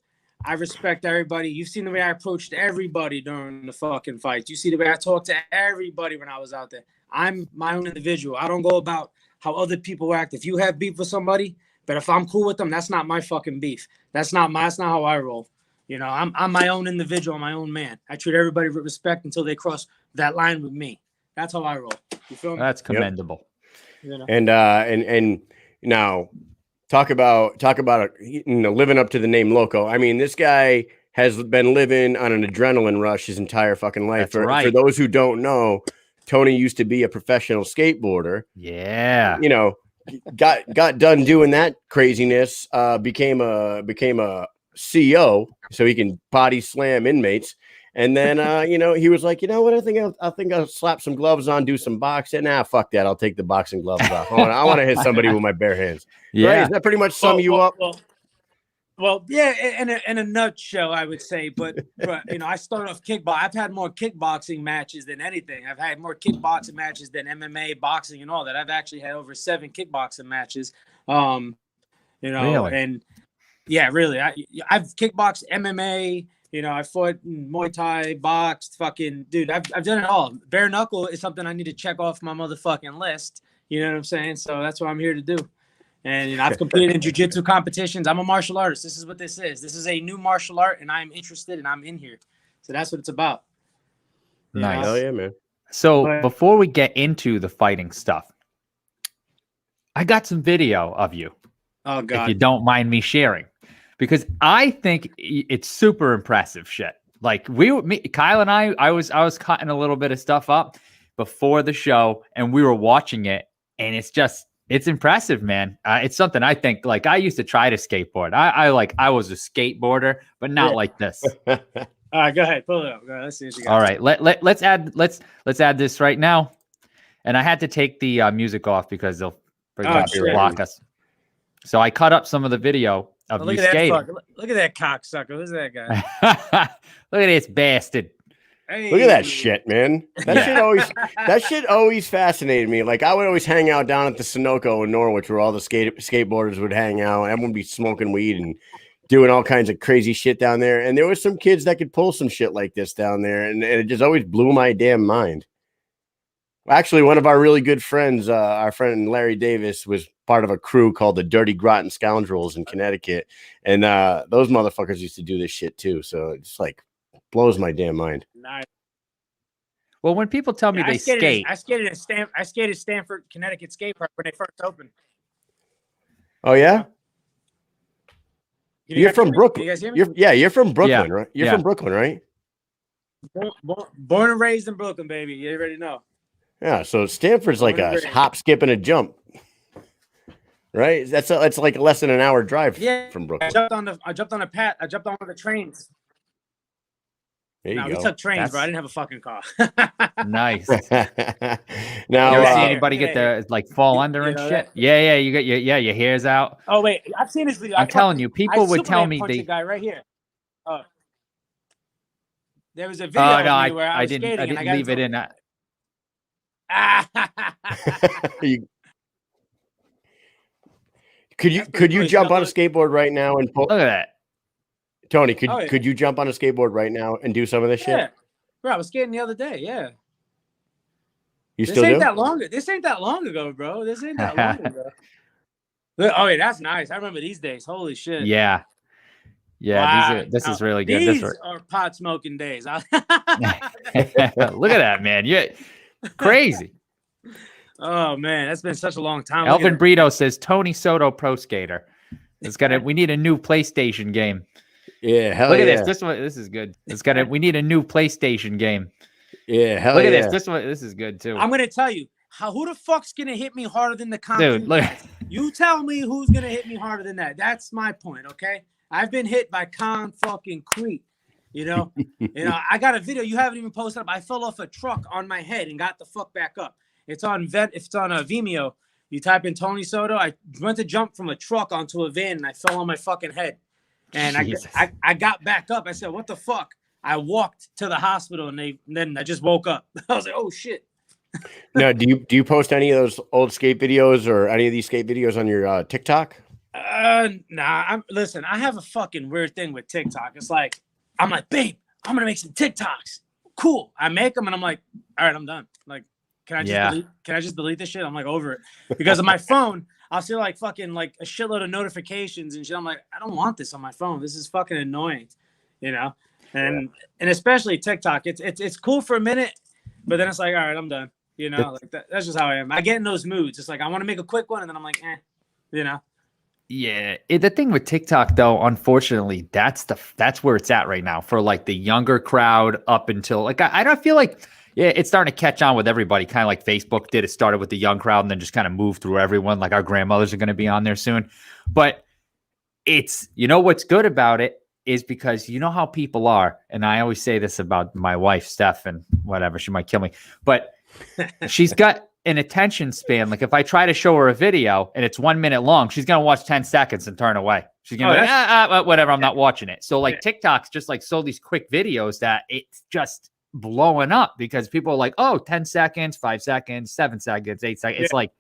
I respect everybody. You've seen the way I approached everybody during the fucking fights. You see the way I talked to everybody when I was out there. I'm my own individual. I don't go about how other people act. If you have beef with somebody, but if I'm cool with them, that's not my fucking beef. That's not how I roll. You know, I'm my own individual, I'm my own man. I treat everybody with respect until they cross that line with me. That's how I roll. You feel me? That's commendable. You know? And now talk about you know, living up to the name Loco. I mean, this guy has been living on an adrenaline rush his entire fucking life. For those who don't know, Tony used to be a professional skateboarder. Yeah. You know, got done doing that craziness, became a CEO so he can body slam inmates. And then, you know, he was like, you know what? I think I'll slap some gloves on, do some boxing. Nah, fuck that. I'll take the boxing gloves off. I want to hit somebody with my bare hands. Yeah. Right? Does that pretty much sum you up? Well, yeah, in a nutshell, I would say. But you know, I started off kickboxing. I've had more kickboxing matches than anything. I've had more kickboxing matches than MMA, boxing, and all that. I've actually had over 7 kickboxing matches. You know, really? And yeah, really, I've kickboxed, MMA. You know, I fought Muay Thai, boxed, fucking dude. I've done it all. Bare knuckle is something I need to check off my motherfucking list. You know what I'm saying? So that's what I'm here to do. And you know, I've competed in jiu-jitsu competitions. I'm a martial artist. This is what this is. This is a new martial art, and I'm interested, and I'm in here. So that's what it's about. Nice. Hell yeah, man. So before we get into the fighting stuff, I got some video of you. Oh God! If you don't mind me sharing, because I think it's super impressive shit. Like Kyle and I was cutting a little bit of stuff up before the show, and we were watching it, and it's impressive, man. It's something I think, like, I used to try to skateboard. I was a skateboarder, but not like this. All right, go ahead, pull it up. Go ahead, let's see what you got. All right, let's add this right now. And I had to take the music off because they'll block us. So I cut up some of the video of you skating. Look at that cocksucker. Who's that guy? Look at this bastard. Hey. Look at that shit, man. That shit always fascinated me. Like I would always hang out down at the Sunoco in Norwich where all the skateboarders would hang out. Everyone would be smoking weed and doing all kinds of crazy shit down there. And there was some kids that could pull some shit like this down there. And it just always blew my damn mind. Actually, one of our really good friends, our friend Larry Davis, was part of a crew called the Dirty Groton Scoundrels in Connecticut. And those motherfuckers used to do this shit too. So it's like blows my damn mind. Nice. Well, when people tell me they skate, I skated Stanford, Connecticut skate park when they first opened. Oh yeah? You're from Brooklyn. You guys hear me? You're from Brooklyn, right? You're from Brooklyn, right? Born and raised in Brooklyn, baby. You already know. Yeah, so Stanford's like a hop, skip, and a jump, right? That's like less than an hour drive from Brooklyn. I jumped on one of the trains. There you go. We took trains, bro. I didn't have a fucking car. nice. Now, you ever see anybody get there like fall under and shit? That? Yeah, you get your hair's out. Oh wait, I've seen this video. I'm telling you, people would tell me the guy right here. There was a video where I didn't leave it in. Could you jump on a skateboard right now and pull? Look at that, Tony. Could you jump on a skateboard right now and do some of this shit? Bro, I was skating the other day. Yeah. This ain't that long. This ain't that long ago, bro. This ain't that long ago. Oh, yeah, that's nice. I remember these days. Holy shit. Yeah. Yeah, wow. This is really good. These are pot smoking days. Look at that, man. You're crazy. Oh man, that's been such a long time. Elvin Brito says Tony Soto pro skater. We need a new PlayStation game. Yeah, hell Look yeah. at this. This is good. We need a new PlayStation game. Yeah, hell Look at yeah. this is good too. I'm gonna tell you who the fuck's gonna hit me harder than the concrete? Dude, look. You tell me who's gonna hit me harder than that. That's my point, okay? I've been hit by fucking-crete, you know. I got a video you haven't even posted up. I fell off a truck on my head and got the fuck back up. It's on Vimeo. You type in Tony Soto. I went to jump from a truck onto a van and I fell on my fucking head. And I got back up. I said, "What the fuck?" I walked to the hospital and then I just woke up. I was like, "Oh shit." Now, do you post any of those old skate videos or any of these skate videos on your TikTok? Nah. Listen, I have a fucking weird thing with TikTok. It's like, I'm like, babe, I'm gonna make some TikToks. Cool. I make them and I'm like, all right, I'm done. Like, can I just delete this shit? I'm like over it because of my phone. I'll see like fucking like a shitload of notifications and shit. I'm like, I don't want this on my phone. This is fucking annoying, you know. And especially TikTok. It's cool for a minute, but then it's like, all right, I'm done. You know, like that's just how I am. I get in those moods. It's like I want to make a quick one, and then I'm like, you know. Yeah, the thing with TikTok though, unfortunately, that's where it's at right now for like the younger crowd up until like I don't feel like it's starting to catch on with everybody, kind of like Facebook did. It started with the young crowd and then just kind of moved through everyone. Like our grandmothers are going to be on there soon, but it's what's good about it is because you know how people are, and I always say this about my wife Steph and whatever, she might kill me, but she's got an attention span. Like if I try to show her a video and it's 1 minute long, she's gonna watch 10 seconds and turn away. She's gonna be like, whatever, I'm not watching it. So like TikTok's just like these quick videos that it's just blowing up because people are like, 10 seconds, 5 seconds, 7 seconds, 8 seconds. It's like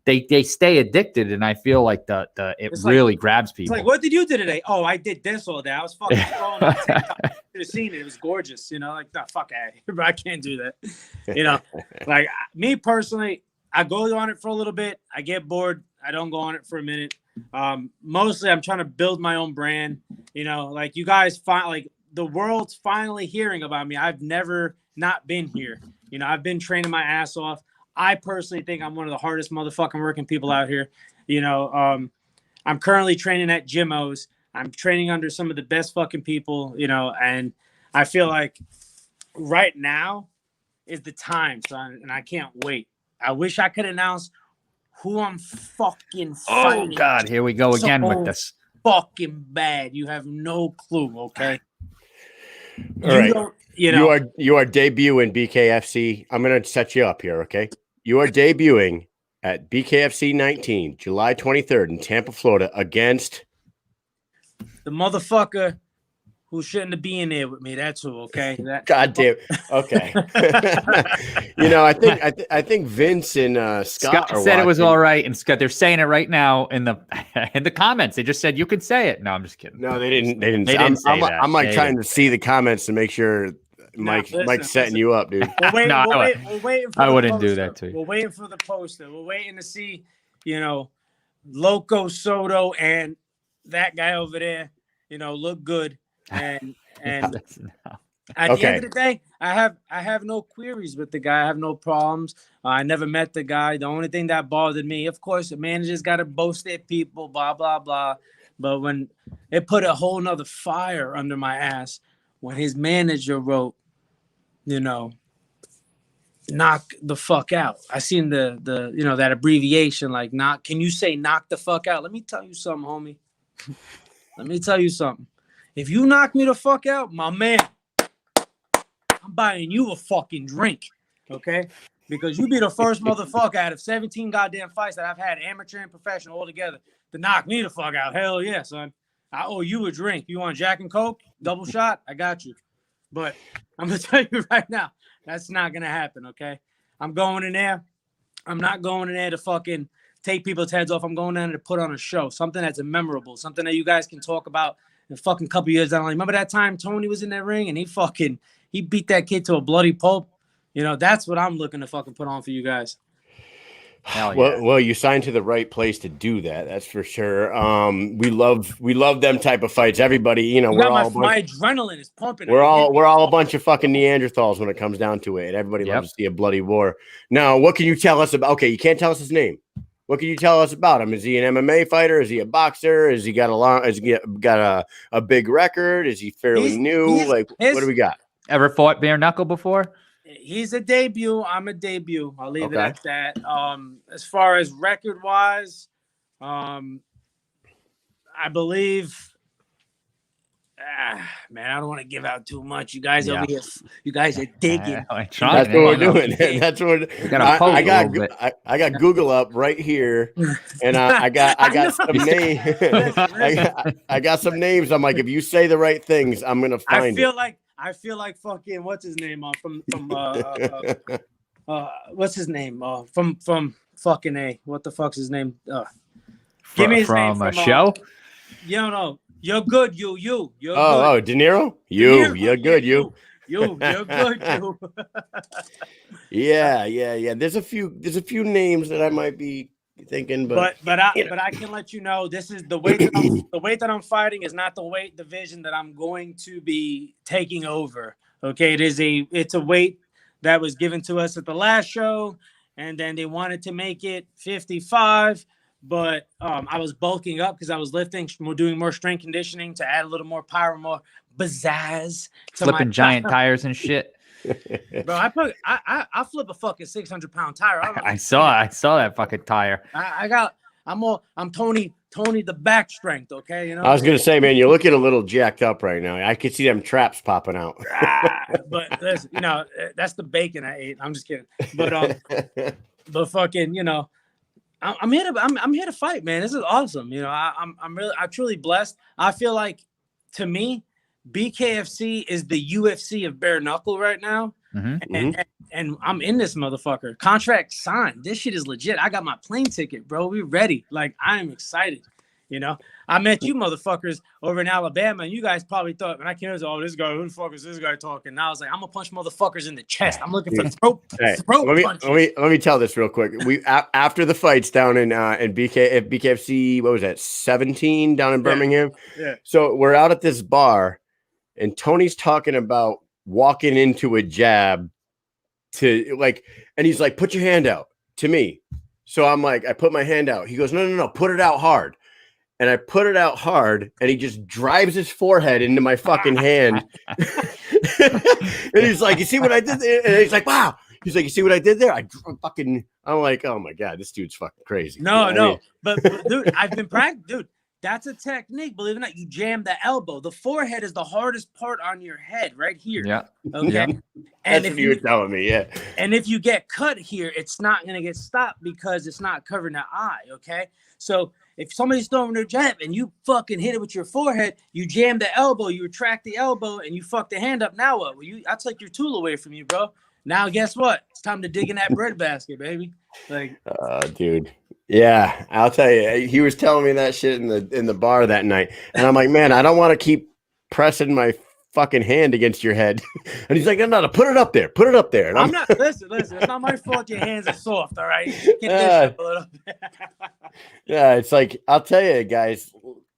they stay addicted, and I feel like it really grabs people. It's like, what did you do today? Oh, I did this all day. I was fucking scrolling on TikTok. You should have seen it. It was gorgeous. Like, nah, fuck out of here, bro. I can't do that. Like me personally, I go on it for a little bit. I get bored. I don't go on it for a minute. Mostly I'm trying to build my own brand. Like you guys like the world's finally hearing about me. I've never not been here. I've been training my ass off. I personally think I'm one of the hardest motherfucking working people out here. I'm currently training at Jimmo's. I'm training under some of the best fucking people, and I feel like right now is the time, son, and I can't wait. I wish I could announce who I'm fucking fighting. Oh, God, here we go again with this. Fucking bad. You have no clue, okay? All right. You are debuting BKFC. I'm going to set you up here, okay? You are debuting at BKFC 19, July 23rd in Tampa, Florida, against the motherfucker who shouldn't have been there with me. That's who. Okay. God damn. Okay. I think Vince and Scott Scott said it was all right, and Scott, they're saying it right now in the comments. They just said you can say it. No, I'm just kidding. No, they didn't. They didn't. I'm like trying to see the comments to make sure Mike's setting you up, dude. We're waiting for I wouldn't do that to you. We're waiting for the poster. We're waiting to see, Loco, Soto, and that guy over there, look good. And at the end of the day, I have no queries with the guy. I have no problems. I never met the guy. The only thing that bothered me, of course, the managers got to boast their people, blah, blah, blah. But when it put a whole nother fire under my ass when his manager wrote, knock the fuck out. I seen the that abbreviation, like knock. Can you say knock the fuck out? Let me tell you something, homie. Let me tell you something. If you knock me the fuck out, my man, I'm buying you a fucking drink, okay? Because you be the first motherfucker out of 17 goddamn fights that I've had, amateur and professional all together, to knock me the fuck out. Hell yeah, son. I owe you a drink. You want Jack and Coke? Double shot? I got you. But I'm going to tell you right now, that's not going to happen, okay? I'm going in there. I'm not going in there to fucking take people's heads off. I'm going in there to put on a show, something that's memorable, something that you guys can talk about in a fucking couple years down the line. Remember that time Tony was in that ring and he beat that kid to a bloody pulp? That's what I'm looking to fucking put on for you guys. Hell yeah. Well, you signed to the right place to do that. That's for sure. We love them type of fights. Everybody, my adrenaline is pumping. We're all a bunch of fucking Neanderthals when it comes down to it. Everybody loves to see a bloody war. Now, what can you tell us about? Okay, you can't tell us his name. What can you tell us about him? Is he an MMA fighter? Is he a boxer? Has he got a big record? Is he fairly new? What do we got? Ever fought bare knuckle before? He's a debut. I'm a debut. I'll leave it at that. As far as record wise, I believe. Man, I don't want to give out too much. You guys over here, you guys are digging. That's what we're doing. That's what I got Google up right here, and I got some names. I got some names. I'm like, if you say the right things, I'm gonna find it. I feel like fucking what's his name from what's his name from fucking A. What the fuck's his name? Give me his name from a show. No. You're good, You're good. De Niro? De Niro. You're good, You're good, Yeah. There's a few names that I might be thinking, but I can let you know this is the weight that I'm fighting is not the weight division that I'm going to be taking over. Okay, it's a weight that was given to us at the last show, and then they wanted to make it 55. But I was bulking up because I was lifting, doing more strength conditioning to add a little more power, more pizzazz. Flipping giant tires and shit. Bro, I flip a fucking 600-pound tire. I saw that fucking tire. I'm Tony the back strength. Okay, I was gonna say, man, you're looking a little jacked up right now. I could see them traps popping out. But listen, that's the bacon I ate. I'm just kidding. But fucking, I'm here to fight, man. This is awesome. I'm truly blessed. I feel like, to me, BKFC is the UFC of bare knuckle right now. Mm-hmm. And I'm in this motherfucker. Contract signed. This shit is legit. I got my plane ticket, bro. We ready. Like, I am excited. I met you motherfuckers over in Alabama, and you guys probably thought when I came here, this guy, who the fuck is this guy talking? And I was like, I'm gonna punch motherfuckers in the chest. I'm looking for throat punches. Let me tell this real quick. We after the fights down in BKFC, what was that, 17 down in Birmingham? Yeah. So we're out at this bar, and Tony's talking about walking into a jab and he's like, put your hand out to me. So I'm like, I put my hand out. He goes, no, put it out hard. And I put it out hard, and he just drives his forehead into my fucking hand. And he's like, you see what I did there? And he's like, wow. He's like, you see what I did there? I'm like, oh my God, this dude's fucking crazy. No. But dude, I've been practicing. Dude, that's a technique. Believe it or not, you jam the elbow. The forehead is the hardest part on your head right here. Yeah. Okay. Yeah. And that's what you were telling me. Yeah. And if you get cut here, it's not going to get stopped because it's not covering the eye. Okay. So if somebody's throwing their jab and you fucking hit it with your forehead, you jam the elbow, you retract the elbow, and you fuck the hand up. Now what? Well, I took your tool away from you, bro. Now guess what? It's time to dig in that bread basket, baby. Like, dude. Yeah, I'll tell you. He was telling me that shit in the bar that night, and I'm like, man, I don't want to keep pressing my fucking hand against your head. And he's like, no, put it up there. Put it up there. And I'm not. Listen. It's not my fault. Your hands are soft. All right. Get this a little bit. Yeah, it's like, I'll tell you, guys.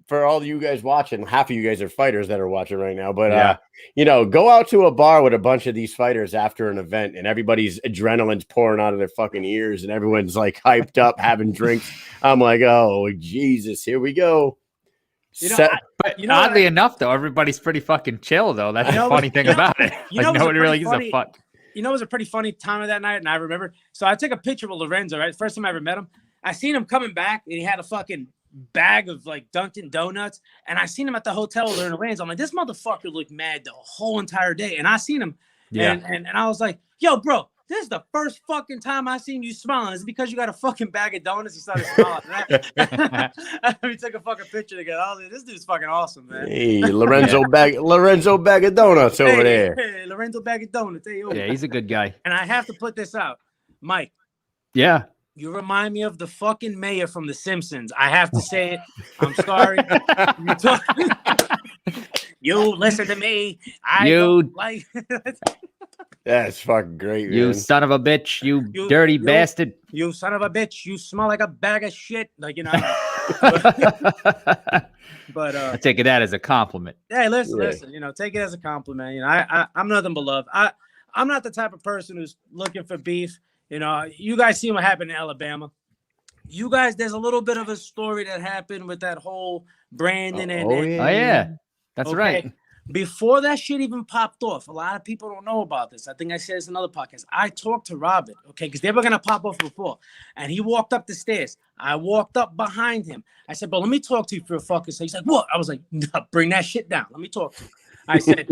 For all you guys watching, half of you guys are fighters that are watching right now. But go out to a bar with a bunch of these fighters after an event, and everybody's adrenaline's pouring out of their fucking ears, and everyone's like hyped up, having drinks. I'm like, oh Jesus, here we go. Oddly enough, though, everybody's pretty fucking chill, though. That's the funny thing about it. Like, nobody really gives a fuck. You know, it was a pretty funny time of that night, and I remember. So I took a picture with Lorenzo, right? First time I ever met him. I seen him coming back, and he had a fucking bag of like Dunkin' Donuts, and I seen him at the hotel during the rains. I'm like, this motherfucker looked mad the whole entire day, and I seen him, and I was like, yo, bro, this is the first fucking time I seen you smiling. Is it because you got a fucking bag of donuts? You started smiling. We took a fucking picture together. I was like, this dude's fucking awesome, man. Hey, Lorenzo bag of donuts over there. Hey, Lorenzo bag of donuts. Hey, yeah, he's a good guy. And I have to put this out, Mike. Yeah. You remind me of the fucking mayor from The Simpsons. I have to say it. I'm sorry. You listen to me. I don't like. That's fucking great, man. You son of a bitch. You dirty bastard. You son of a bitch. You smell like a bag of shit. Like, you know. But I take that as a compliment. Hey, listen. You know, take it as a compliment. You know, I'm nothing but love. I'm not the type of person who's looking for beef. You know, you guys see what happened in Alabama. You guys, there's a little bit of a story that happened with that whole Brandon That's right. Before that shit even popped off, a lot of people don't know about this. I think I said this in another podcast. I talked to Robert, because they were going to pop off before. And he walked up the stairs. I walked up behind him. I said, but let me talk to you for a fucking second. He's like, what? I was like, no, bring that shit down. Let me talk to you. I said,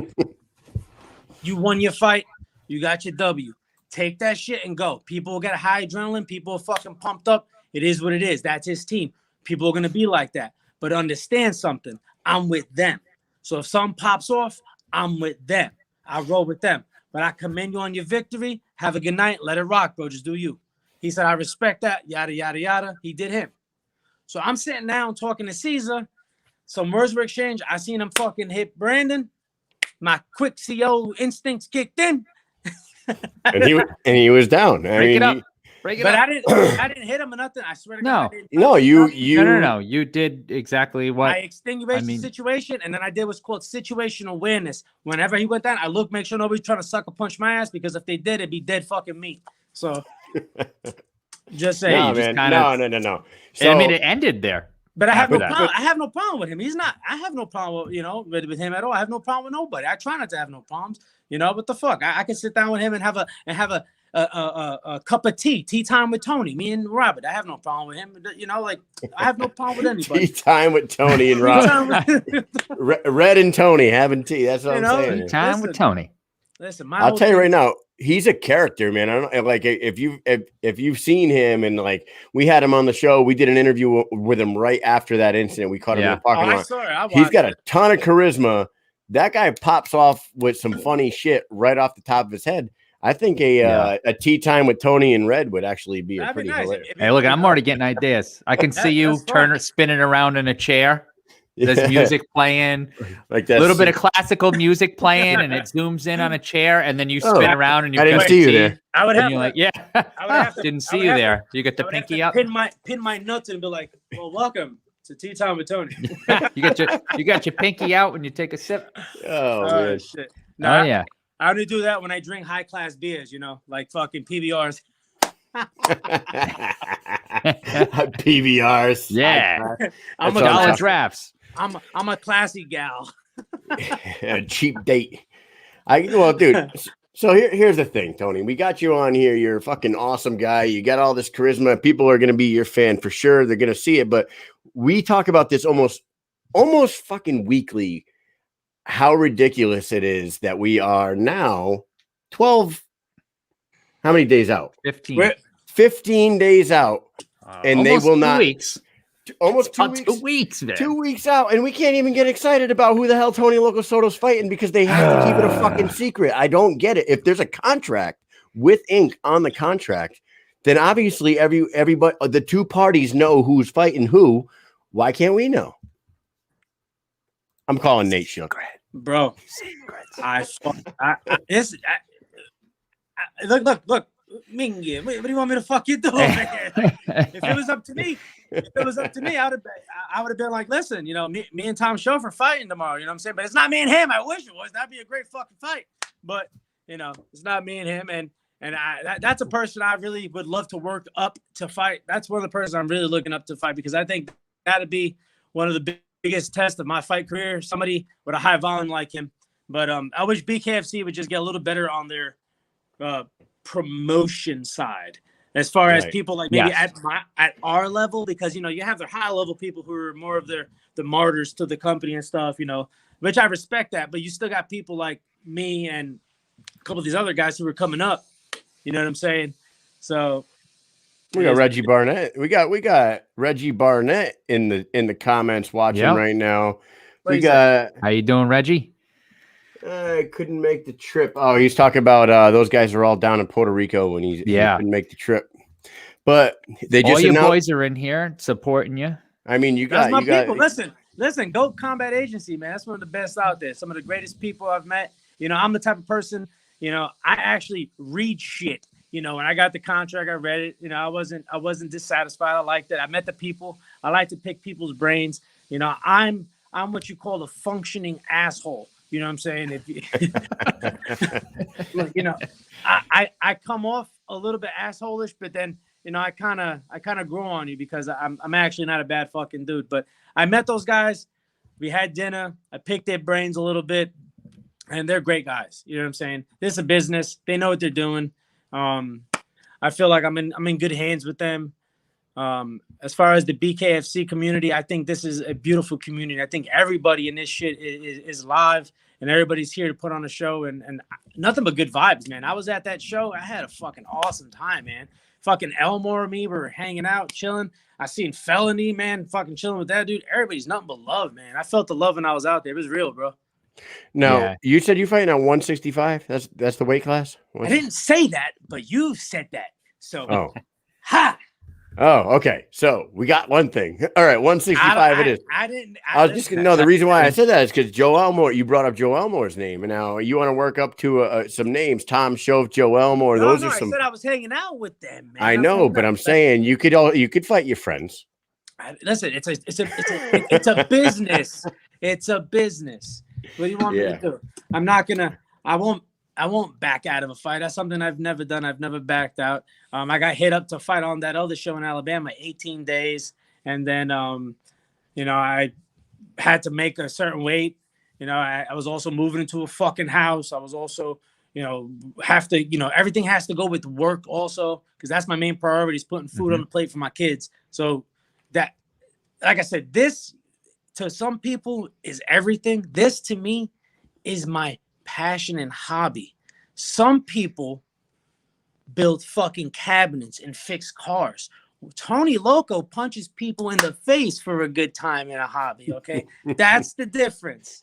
you won your fight. You got your W. Take that shit and go. People will get high adrenaline. People are fucking pumped up. It is what it is. That's his team. People are going to be like that. But understand something. I'm with them. So if something pops off, I'm with them. I roll with them. But I commend you on your victory. Have a good night. Let it rock, bro. Just do you. He said, I respect that. Yada, yada, yada. He did him. So I'm sitting down talking to Caesar. Some words were exchanged. I seen him fucking hit Brandon. My quick CO instincts kicked in. and he was down. Break it up. I didn't hit him or nothing. I swear to God. No. You did exactly what I extinguished the situation, and then I did what's called situational awareness. Whenever he went down, I looked, make sure nobody's trying to sucker punch my ass, because if they did, it'd be dead fucking me. So just saying. No, man. No. So, I mean, it ended there. But I have no problem. I have no problem with him. He's not. I have no problem, with him at all. I have no problem with nobody. I try not to have no problems. What the fuck? I can sit down with him and have a cup of tea time with Tony. Me and Robert. I have no problem with him. I have no problem with anybody. Tea time with Tony and Robert. Red and Tony having tea. That's what I'm saying. Tea time with Tony. Listen, I'll tell you right now. He's a character, man. I don't like if you've seen him, and like we had him on the show. We did an interview with him right after that incident. We caught him in the parking lot. I saw it. He's got a ton of charisma. That guy pops off with some funny shit right off the top of his head. I think a tea time with Tony and Red would actually be a pretty hilarious. Hey, look, I'm already getting ideas. I can see you spinning around in a chair. There's music playing, like that. A little bit of classical music playing, and it zooms in on a chair, and then you spin around, and you. I didn't see you there. I would have. You're like, didn't see you there. You get the pinky up. Pin my nuts and be like, "Well, welcome to Tea Time with Tony." you got your pinky out when you take a sip. Oh man. Shit. No, yeah. I only do that when I drink high class beers, like fucking PBRs. PBRs. Yeah. I'm a dollar drafts. I'm a classy gal. A cheap date. Dude. So here's the thing, Tony. We got you on here. You're a fucking awesome guy. You got all this charisma. People are going to be your fan for sure. They're going to see it. But we talk about this almost fucking weekly. How ridiculous it is that we are now 12. How many days out? 15. 15 days out, and they will not. Weeks. almost 2 About weeks. 2 weeks, man. 2 weeks out, and we can't even get excited about who the hell Tony Loco Soto's fighting because they have to keep it a fucking secret. I don't get it. If there's a contract with ink on the contract, then obviously everybody, the two parties know who's fighting who. Why can't we know? I'm calling Nate Shook. Bro. Look, Miguel, what do you want me to fuck you do? If it was up to me, I would have been like, listen, you know, me and Tom Schofer fighting tomorrow. You know what I'm saying? But it's not me and him. I wish it was. That'd be a great fucking fight. But you know, it's not me and him. And that's a person I really would love to work up to fight. That's one of the persons I'm really looking up to fight because I think that'd be one of the biggest tests of my fight career. Somebody with a high volume like him. But I wish BKFC would just get a little better on their promotion side as far as people like maybe at our level, because you know you have the high level people who are more of the martyrs to the company and stuff, you know, which I respect that, but you still got people like me and a couple of these other guys who are coming up, you know what I'm saying? So we got Reggie Barnett. We got Reggie Barnett in the comments watching right now. How you doing, Reggie? I couldn't make the trip. Oh, he's talking about those guys are all down in Puerto Rico when he couldn't make the trip. But they just all your boys are in here supporting you. I mean, you got people. Listen, Go Combat Agency, man. That's one of the best out there. Some of the greatest people I've met. You know, I'm the type of person, you know, I actually read shit. You know, when I got the contract, I read it. You know, I wasn't dissatisfied. I liked it. I met the people. I like to pick people's brains. You know, I'm what you call a functioning asshole. You know what I'm saying? If you, look, you know, I come off a little bit assholish, but then, you know, I kind of grow on you because I'm actually not a bad fucking dude. But I met those guys. We had dinner. I picked their brains a little bit, and they're great guys. You know what I'm saying? This is a business. They know what they're doing. I feel like I'm in good hands with them. As far as the BKFC community, I think this is a beautiful community. I think everybody in this shit is live and everybody's here to put on a show and nothing but good vibes, man. I was at that show. I had a fucking awesome time, man. Fucking Elmore and me were hanging out, chilling. I seen Felony, man, fucking chilling with that dude. Everybody's nothing but love, man. I felt the love when I was out there. It was real, bro. No, you said you're fighting on 165. That's the weight class. I didn't say that, but you said that. So, ha. Oh, okay. So we got one thing. All right, 165 it is. I was just gonna know the reason why I said that is because Joe Elmore. You brought up Joe Elmore's name, and now you want to work up to some names. Tom Shove, Joe Elmore. Those are some. I said I was hanging out with them, man. I know, but I'm saying you could fight your friends. Listen, it's a business. It's a business. What do you want me to do? I'm not gonna. I won't back out of a fight. That's something I've never done. I've never backed out. I got hit up to fight on that other show in Alabama, 18 days. And then, you know, I had to make a certain weight. You know, I was also moving into a fucking house. I was also, you know, everything has to go with work also, because that's my main priority is putting food on the plate for my kids. So that, like I said, this to some people is everything. This to me is my passion and hobby. Some people build fucking cabinets and fix cars. Tony Loco punches people in the face for a good time in a hobby. Okay, that's the difference.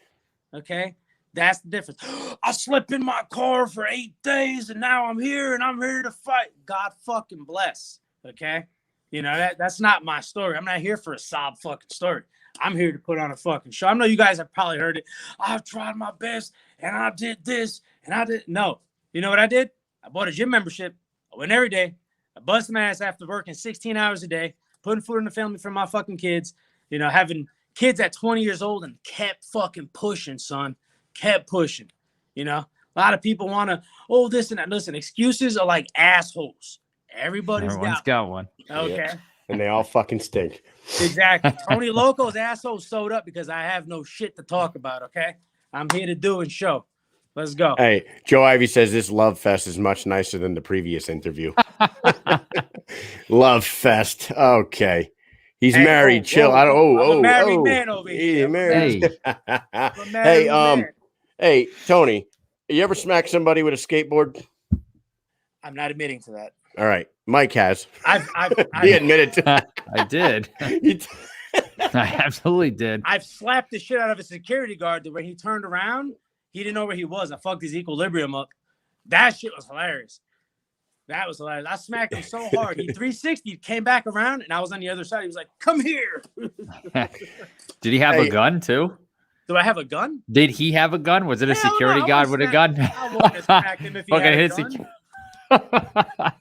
Okay, that's the difference. I slept in my car for 8 days and now I'm here and I'm ready to fight. God fucking bless. Okay, you know that's not my story. I'm not here for a sob fucking story. I'm here to put on a fucking show. I know you guys have probably heard it. I've tried my best and I did this and I did. No. You know what I did? I bought a gym membership. I went every day. I busted my ass after working 16 hours a day, putting food in the family for my fucking kids, you know, having kids at 20 years old and kept fucking pushing, son. Kept pushing. You know, a lot of people want to, this and that. Listen, excuses are like assholes. Everyone's got one. Okay. Yeah. And they all fucking stink. Exactly. Tony Loco's asshole sewed up because I have no shit to talk about, okay? I'm here to do and show. Let's go. Hey, Joe Ivy says this Love Fest is much nicer than the previous interview. Love Fest. Okay. He's married. Chill. I'm a married man over here. He's married. Hey, Tony, you ever smack somebody with a skateboard? I'm not admitting to that. All right. Mike has. I've He admitted to I did. I absolutely did. I've slapped the shit out of a security guard the way he turned around. He didn't know where he was. I fucked his equilibrium up. That shit was hilarious. That was hilarious. I smacked him so hard. He 360 came back around, and I was on the other side. He was like, "Come here." Did he have a gun too? Do I have a gun? Did he have a gun? Was it a Hell security no, guard with a gun? I wouldn't have smacked him if he had a gun.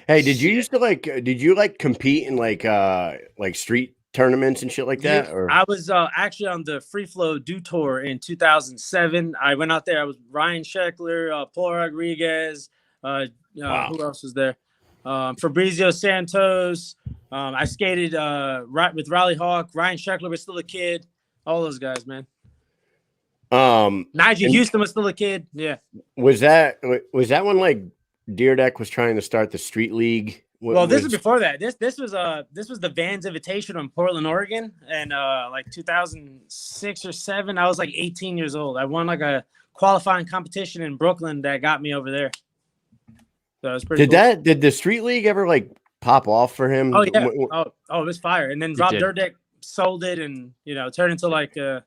Hey, did you used to did you compete in like street tournaments and shit like that? Yeah, Or I was actually on the Free Flow Do Tour in 2007. I went out there. I was Ryan Sheckler, Paul Rodriguez. Wow. Who else was there? Fabrizio Santos. I skated with Raleigh Hawk. Ryan Sheckler was still a kid. All those guys, man. Nigel Houston was still a kid. Yeah. Was that when like Deerdeck was trying to start the street league? Well, this is before that. This was the Vans Invitational in Portland, Oregon, and like 2006 or 7. I was like 18 years old. I won like a qualifying competition in Brooklyn that got me over there. So it was pretty. Did the street league ever like pop off for him? Oh yeah. Oh, it was fire. And then Rob Dyrdek sold it, and turned into like a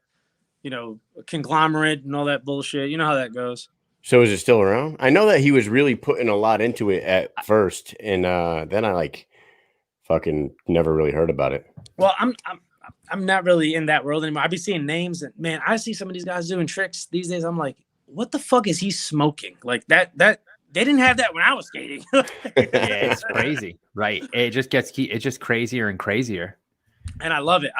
conglomerate and all that bullshit. You know how that goes. So is it still around? I know that he was really putting a lot into it at first, and then I fucking never really heard about it. Well, I'm not really in that world anymore. I be seeing names, and man, I see some of these guys doing tricks these days. I'm like, what the fuck is he smoking? Like that they didn't have that when I was skating. Yeah, it's crazy, right? It just crazier and crazier. And I love it.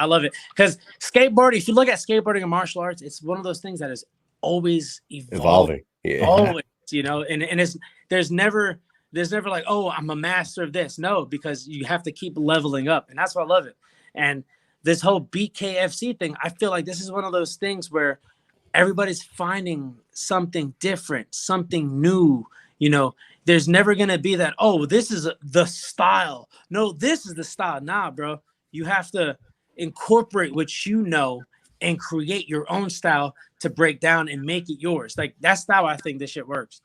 Because skateboarding, if you look at skateboarding and martial arts, it's one of those things that is always evolving. Yeah. Always, and there's never like, oh, I'm a master of this. No, because you have to keep leveling up. And that's why I love it. And this whole BKFC thing, I feel like this is one of those things where everybody's finding something different, something new. There's never going to be that, oh, this is the style. No, this is the style. Nah, bro. You have to incorporate what and create your own style to break down and make it yours. Like that's how I think this shit works.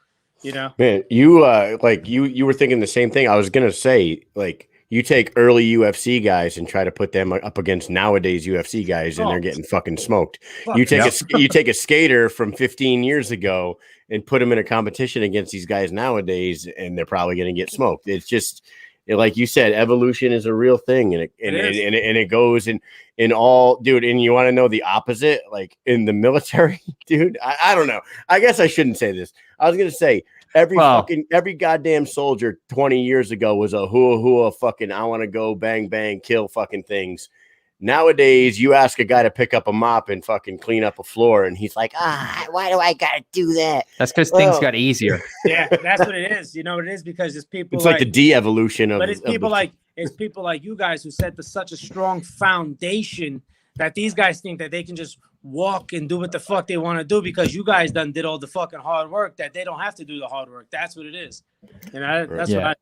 Man, you were thinking the same thing. I was gonna say, like, you take early UFC guys and try to put them up against nowadays UFC guys, and they're getting fucking smoked. You take a skater from 15 years ago and put them in a competition against these guys nowadays, and they're probably gonna get smoked. It's just like you said, evolution is a real thing, and it goes in all, dude. And you want to know the opposite, like in the military, dude. I don't know. I guess I shouldn't say this. I was gonna say every goddamn soldier 20 years ago was a hua fucking I want to go bang bang kill fucking things. Nowadays, you ask a guy to pick up a mop and fucking clean up a floor, and he's like, why do I gotta do that? That's because things got easier. Yeah, that's what it is. You know what it is? Because it's people. It's like the de-evolution of. But it's people like you guys who set such a strong foundation that these guys think that they can just walk and do what the fuck they want to do because you guys did all the fucking hard work that they don't have to do the hard work. That's what it is. And that's what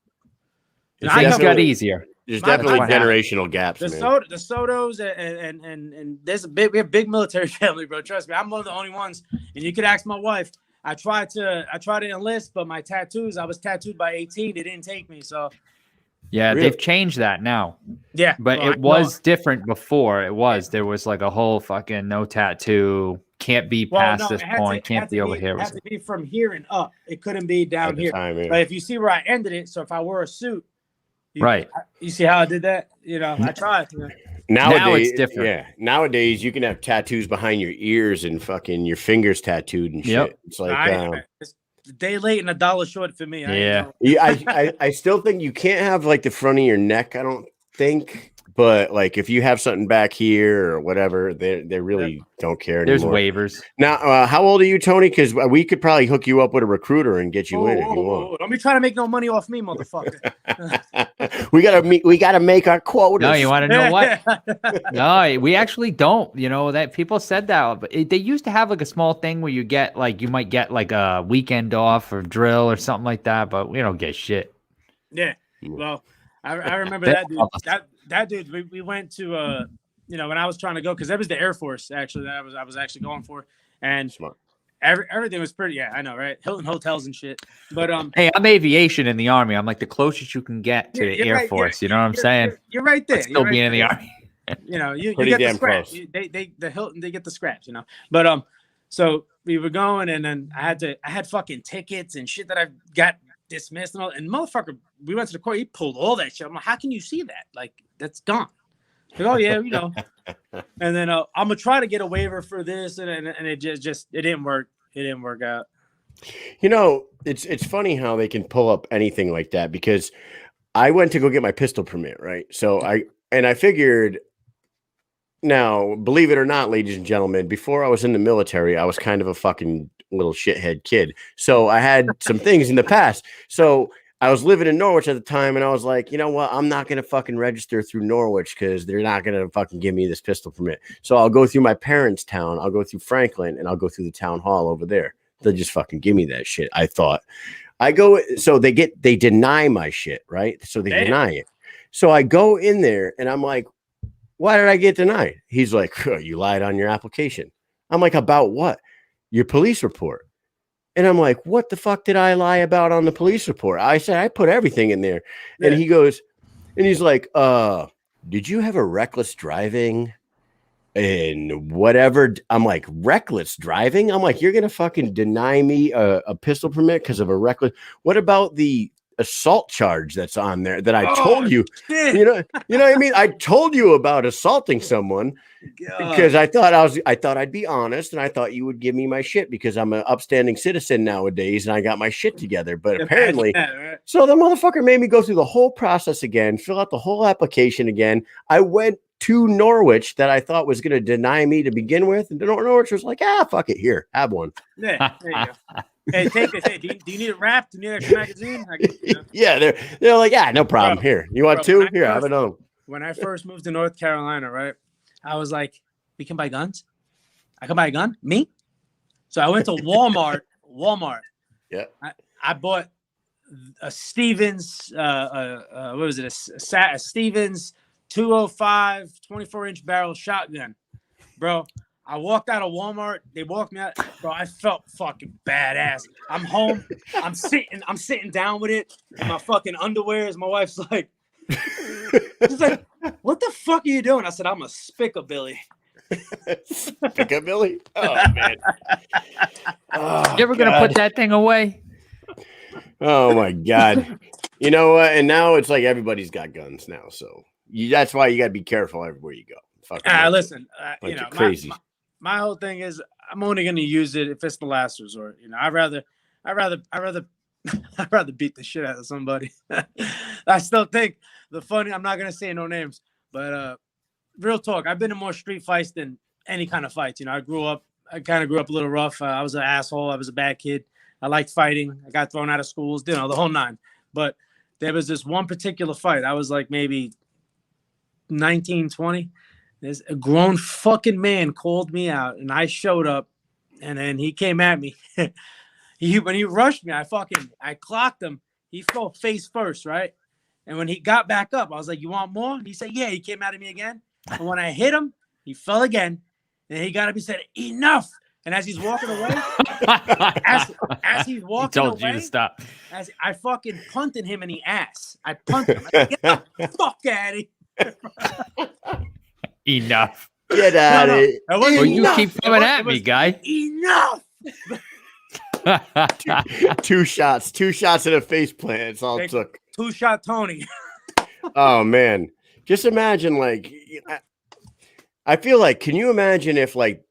things got easier. There's definitely generational gaps. The Sotos and there's we have big military family, bro. Trust me, I'm one of the only ones. And you could ask my wife. I tried to enlist, but my tattoos. I was tattooed by 18. They didn't take me. So yeah, really? They've changed that now. Yeah, but it was different before. There was like a whole fucking no tattoo. Can't be past this point. Can't be over here. It had to be from here and up. It couldn't be down here. But if you see where I ended it, so if I wore a suit. You see how I did that? I tried. Nowadays, now it's different. Yeah. Nowadays, you can have tattoos behind your ears and fucking your fingers tattooed and shit. Yep. It's like it's a day late and $1 short for me. I still think you can't have like the front of your neck. I don't think. But like if you have something back here or whatever, they really don't care anymore. There's waivers. Now, how old are you, Tony? Because we could probably hook you up with a recruiter and get you in if you want. Don't be trying to make no money off me, motherfucker. we gotta make our quotas. No, you want to know what? No, we actually don't. That people said that, but they used to have like a small thing where you might get like a weekend off or drill or something like that, but we don't get shit. Yeah. Well, I remember that dude. That dude, we went to when I was trying to go because that was the Air Force actually that I was actually going for, and everything was pretty. Yeah, I know, right? Hilton hotels and shit. But hey, I'm aviation in the Army. I'm like the closest you can get to the Air Force. You know what I'm saying? You're right there. Still being in the Army. You know, you Pretty get the damn scraps. close. The Hilton, they get the scraps, you know. But so we were going, and then I had fucking tickets and shit that I got dismissed and all. And motherfucker, we went to the court. He pulled all that shit. I'm like, how can you see that? Like, that's gone. Like, oh yeah, you know. And then I'm gonna try to get a waiver for this, and it just it didn't work. It didn't work out. You know, it's funny how they can pull up anything like that, because I went to go get my pistol permit, right? So I figured. Now, believe it or not, ladies and gentlemen, before I was in the military, I was kind of a fucking little shithead kid. So I had some things in the past. So I was living in Norwich at the time, and I was like, you know what? I'm not going to fucking register through Norwich because they're not going to fucking give me this pistol permit. So I'll go through my parents' town. I'll go through Franklin, and I'll go through the town hall over there. They'll just fucking give me that shit. I thought. I go, so they deny my shit, right? So they deny it. So I go in there, and I'm like, why did I get denied? He's like, you lied on your application. I'm like, about what? Your police report. And I'm like, what the fuck did I lie about on the police report? I said, I put everything in there. Yeah. And he goes, and he's like, did you have a reckless driving and whatever? I'm like, reckless driving? I'm like, you're going to fucking deny me a pistol permit because of a reckless. What about the assault charge that's on there that I told you, you know what I mean? I told you about assaulting someone because I thought I'd be honest, and I thought you would give me my shit because I'm an upstanding citizen nowadays and I got my shit together. But apparently, so the motherfucker made me go through the whole process again, fill out the whole application again. I went to Norwich that I thought was going to deny me to begin with, and Norwich was like, fuck it, here, have one. Yeah, there you go. Hey, take this. Hey, do you need it wrapped? Do you need a magazine? Yeah, they're like, no problem. Here, you want two? Here, have it on. When I first moved to North Carolina, right, I was like, we can buy guns. I can buy a gun. Me. So I went to Walmart. Yeah. I bought a Stevens. What was it? A Stevens 205 24-inch barrel shotgun, bro. I walked out of Walmart. They walked me out, bro. I felt fucking badass. I'm home. I'm sitting down with it in my fucking underwears. My wife's like, she's like, "What the fuck are you doing?" I said, "I'm a spickabilly." Spickabilly? Oh man. You ever gonna put that thing away? Oh my god. You know what? And now it's like everybody's got guns now, so that's why you got to be careful everywhere you go. Listen, you know, crazy. My whole thing is I'm only going to use it if it's the last resort. You know, I'd rather beat the shit out of somebody. I still think I'm not going to say no names, but real talk, I've been in more street fights than any kind of fights. You know, I kind of grew up a little rough. I was an asshole. I was a bad kid. I liked fighting. I got thrown out of schools, you know, the whole nine. But there was this one particular fight. I was like maybe 19, 20. There's a grown fucking man called me out, and I showed up, and then he came at me. When he rushed me, I clocked him. He fell face first, right? And when he got back up, I was like, "You want more?" He said, "Yeah." He came at me again, and when I hit him, he fell again. And he got up. He said, "Enough!" And as he's walking away, as he's walking away, he told you to stop. As I fucking punted him in the ass. I punted him. I said, "Get the fuck out of here." Enough. Get out of it. Well, you keep coming at me, guy. Enough. two shots in a face plant. It's all it took. 2-shot Tony. Oh man, just imagine, like, I feel like, can you imagine if like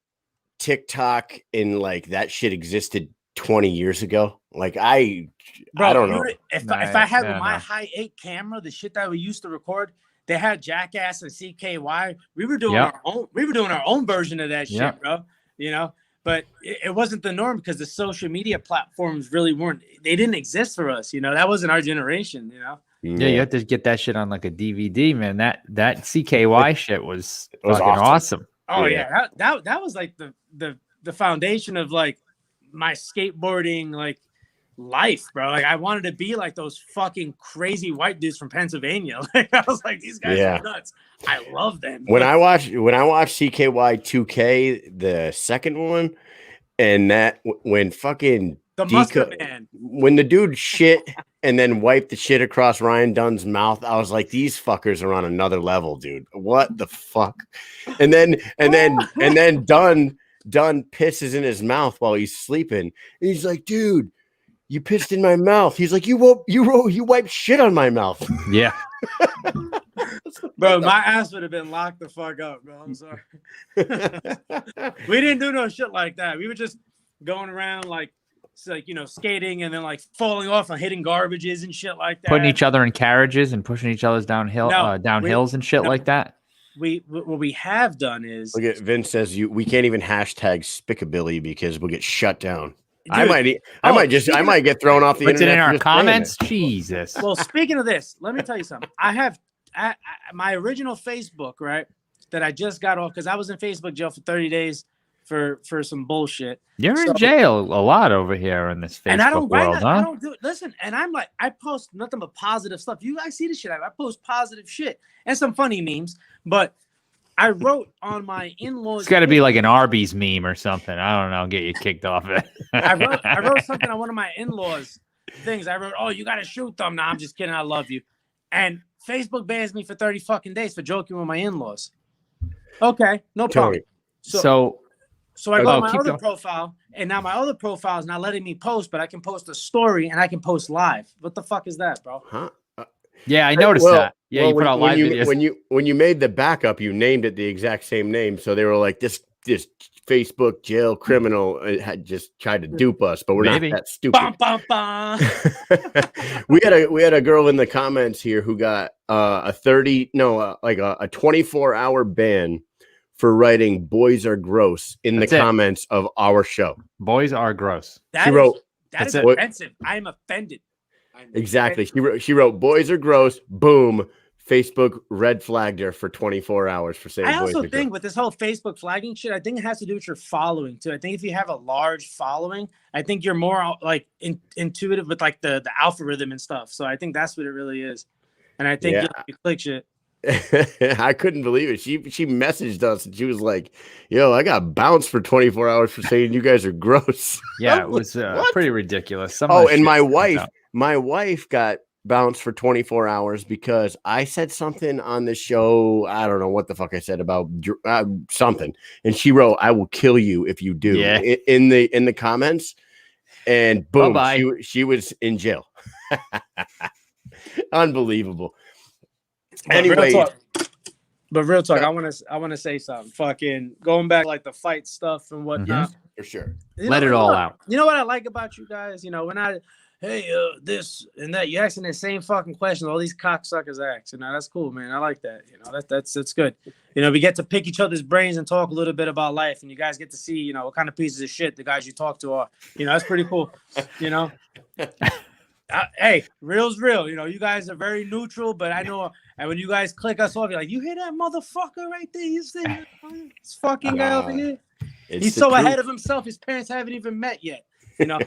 TikTok and like that shit existed 20 years ago? Like I don't know. If I had my high 8 camera, the shit that we used to record, they had Jackass and CKY. We were doing our own. We were doing our own version of that shit, bro. You know, but it wasn't the norm because the social media platforms really weren't. They didn't exist for us. You know, that wasn't our generation. You know. Yeah, you have to get that shit on like a DVD, man. That CKY shit was fucking awesome. Oh yeah, that was like the foundation of like my skateboarding like life, bro. Like I wanted to be like those fucking crazy white dudes from Pennsylvania. Like I was like, these guys are nuts. I love them. When I watched CKY 2K, the second one, and that when fucking The mustard man. When the dude shit and then wiped the shit across Ryan Dunn's mouth, I was like, these fuckers are on another level, dude. What the fuck? And then Dunn pisses in his mouth while he's sleeping. And he's like, dude, you pissed in my mouth. He's like, you wiped shit on my mouth. Yeah. Bro, my ass would have been locked the fuck up, bro. I'm sorry. We didn't do no shit like that. We were just going around like skating and then like falling off and hitting garbages and shit like that. Putting each other in carriages and pushing each other's down hills and shit like that. What we have done is, look at Vince says we can't even hashtag Spickabilly because we'll get shut down. Dude, I might get thrown off the internet. In our comments, Jesus. Well, speaking of this, let me tell you something. I have my original Facebook, right, that I just got off because I was in Facebook jail for 30 days for some bullshit. You're in jail a lot over here in this Facebook and I don't, world, huh? I don't do it. Listen, and I'm like, I post nothing but positive stuff. You guys see the shit. I post positive shit and some funny memes, but I wrote on my in-laws. It's got to be like an Arby's meme or something. I don't know. Get you kicked off it. I wrote something on one of my in-laws things. I wrote, "Oh, you got to shoot them." No, I'm just kidding. I love you. And Facebook bans me for 30 fucking days for joking with my in-laws. Okay, no problem. So I go to my other profile, and now my other profile is not letting me post, but I can post a story and I can post live. What the fuck is that, bro? Huh? Yeah, I noticed that. Yeah, you put out live videos. When you made the backup, you named it the exact same name, so they were like, this Facebook jail criminal had just tried to dupe us, but we're not that stupid. Bum, bum, bum. we had a girl in the comments here who got a 24-hour ban for writing "boys are gross" in the comments of our show. Boys are gross. That is offensive. I am offended. Exactly. She wrote "boys are gross." Boom. Facebook red flagged her for 24 hours for saying. I also think with this whole Facebook flagging shit, I think it has to do with your following too. I think if you have a large following, I think you're more like intuitive with like the algorithm and stuff. So I think that's what it really is. And I think you click shit. I couldn't believe it. She messaged us and she was like, "Yo, I got bounced for 24 hours for saying you guys are gross." Yeah, it was pretty ridiculous. And my wife got bounced for 24 hours because I said something on the show. I don't know what the fuck I said about something, and she wrote, "I will kill you if you do." Yeah. in the comments, and boom, Bye-bye. she was in jail. Unbelievable. Anyway, real talk. I want to say something. Fucking going back like the fight stuff and whatnot. Mm-hmm. For sure. Let it all out. You know what I like about you guys? You know, when this and that, you asking the same fucking questions all these cocksuckers ask. You know, that's cool, man. I like that. You know, that's good. You know, we get to pick each other's brains and talk a little bit about life, and you guys get to see, you know, what kind of pieces of shit the guys you talk to are. You know, that's pretty cool. You know. Hey, real's real. You know, you guys are very neutral, but I know, and when you guys click us off, you're like, you hear that motherfucker right there? You see this fucking guy over here? He's so ahead of himself. His parents haven't even met yet. You know,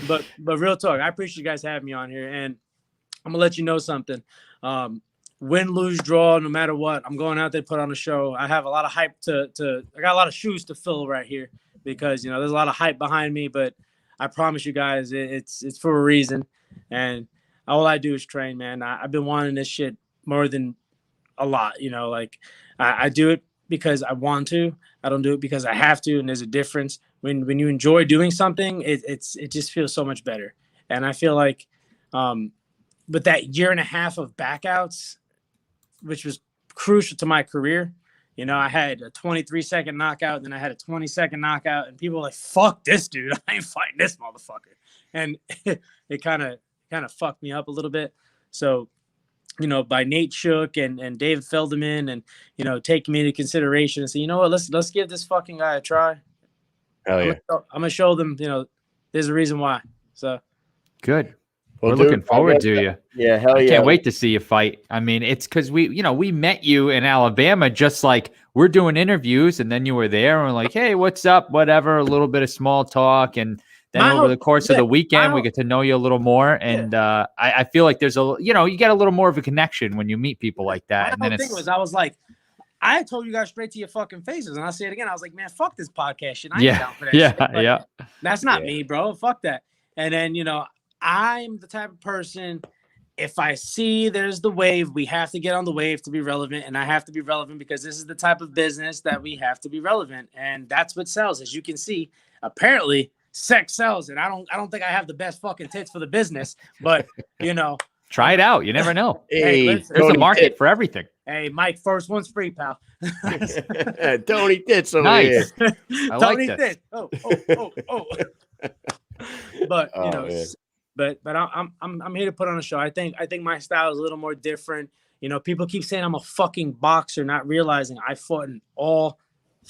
but real talk. I appreciate you guys having me on here, and I'm gonna let you know something. Win, lose, draw, no matter what, I'm going out there to put on a show. I have a lot of hype I got a lot of shoes to fill right here because, you know, there's a lot of hype behind me, but I promise you guys, it's for a reason, and all I do is train, man. I've been wanting this shit more than a lot, you know. Like I do it because I want to. I don't do it because I have to. And there's a difference when you enjoy doing something. It just feels so much better. And I feel like, with that year and a half of backouts, which was crucial to my career. You know, I had a 23-second knockout, then I had a 20-second knockout, and people were like, "Fuck this dude, I ain't fighting this motherfucker." And it kind of fucked me up a little bit. So, you know, by Nate Shook and David Feldman, and, you know, taking me into consideration and say, you know what, let's give this fucking guy a try. Hell yeah. I'm gonna show them, you know, there's a reason why. So good. We're looking forward to you. Yeah, hell yeah. I can't wait to see you fight. I mean, it's because we met you in Alabama, just like we're doing interviews, and then you were there, and we're like, hey, what's up? Whatever, a little bit of small talk, and then over the course of the weekend, we get to know you a little more. And I feel like there's you get a little more of a connection when you meet people like that. And then thing was, I was like, I told you guys straight to your fucking faces, and I'll say it again. I was like, man, fuck this podcast shit. I ain't Yeah, down for that yeah, shit. Like, yeah. That's not me, bro. Fuck that. And then, I'm the type of person, if I see there's the wave, we have to get on the wave to be relevant, and I have to be relevant because this is the type of business that we have to be relevant, and that's what sells. As you can see, apparently, sex sells, and I don't think I have the best fucking tits for the business, but Try it out. You never know. Hey, There's a market for everything. Hey, Mike, first one's free, pal. Tony Tits over Nice. here. I like Tony this. Tits. Oh. But but I'm here to put on a show. I think my style is a little more different. People keep saying I'm a fucking boxer, not realizing I fought in all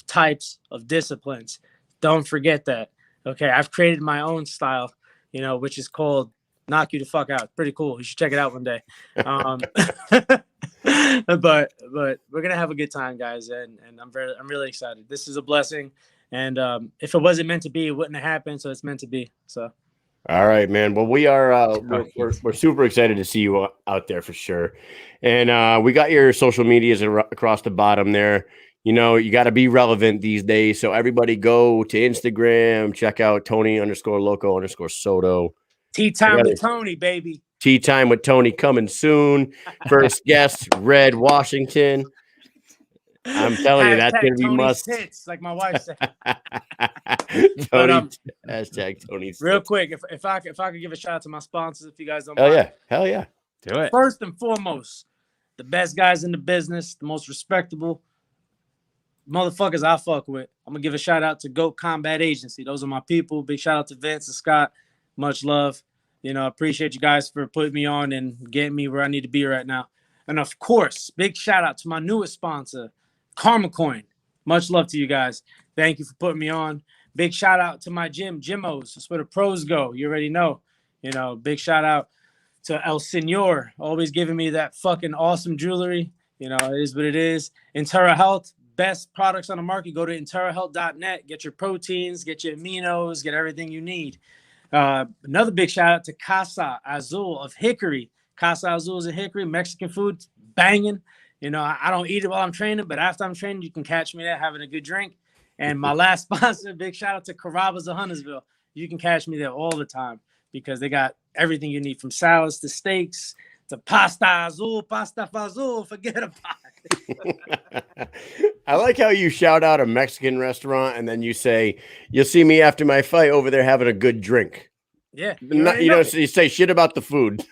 types of disciplines. Don't forget that. Okay, I've created my own style, which is called knock you the fuck out. Pretty cool. You should check it out one day. But we're gonna have a good time, guys, and I'm really excited. This is a blessing, and if it wasn't meant to be, it wouldn't have happened. So it's meant to be. So. All right, man. Well, we are we're super excited to see you out there for sure, and we got your social medias across the bottom there. You got to be relevant these days, so everybody go to Instagram, check out Tony_Loco_Soto. Tea time with Tony, baby. Tea time with Tony coming soon. First guest, Red Washington. I'm telling you, that's gonna be must. Tits, like my wife said. Tony, hashtag Tony's. Real quick, if I could give a shout out to my sponsors, if you guys don't. Hell yeah, do it. First and foremost, the best guys in the business, the most respectable motherfuckers I fuck with. I'm gonna give a shout out to GOAT Combat Agency. Those are my people. Big shout out to Vince and Scott. Much love. Appreciate you guys for putting me on and getting me where I need to be right now. And of course, big shout out to my newest sponsor, Karma Coin. Much love to you guys. Thank you for putting me on. Big shout out to my gym, Gymos. That's where the pros go. You already know. Big shout out to El Senor, always giving me that fucking awesome jewelry. It is what it is. Intera Health, best products on the market. Go to interahealth.net. Get your proteins, get your aminos, get everything you need. Another big shout out to Casa Azul of Hickory. Casa Azul is a Hickory, Mexican food, banging. I don't eat it while I'm training, but after I'm training, you can catch me there having a good drink. And my last sponsor, big shout out to Carrabba's of Huntersville. You can catch me there all the time because they got everything you need from salads to steaks to pasta fazul. Forget about it. I like how you shout out a Mexican restaurant and then you say, you'll see me after my fight over there having a good drink. Yeah. You say shit about the food.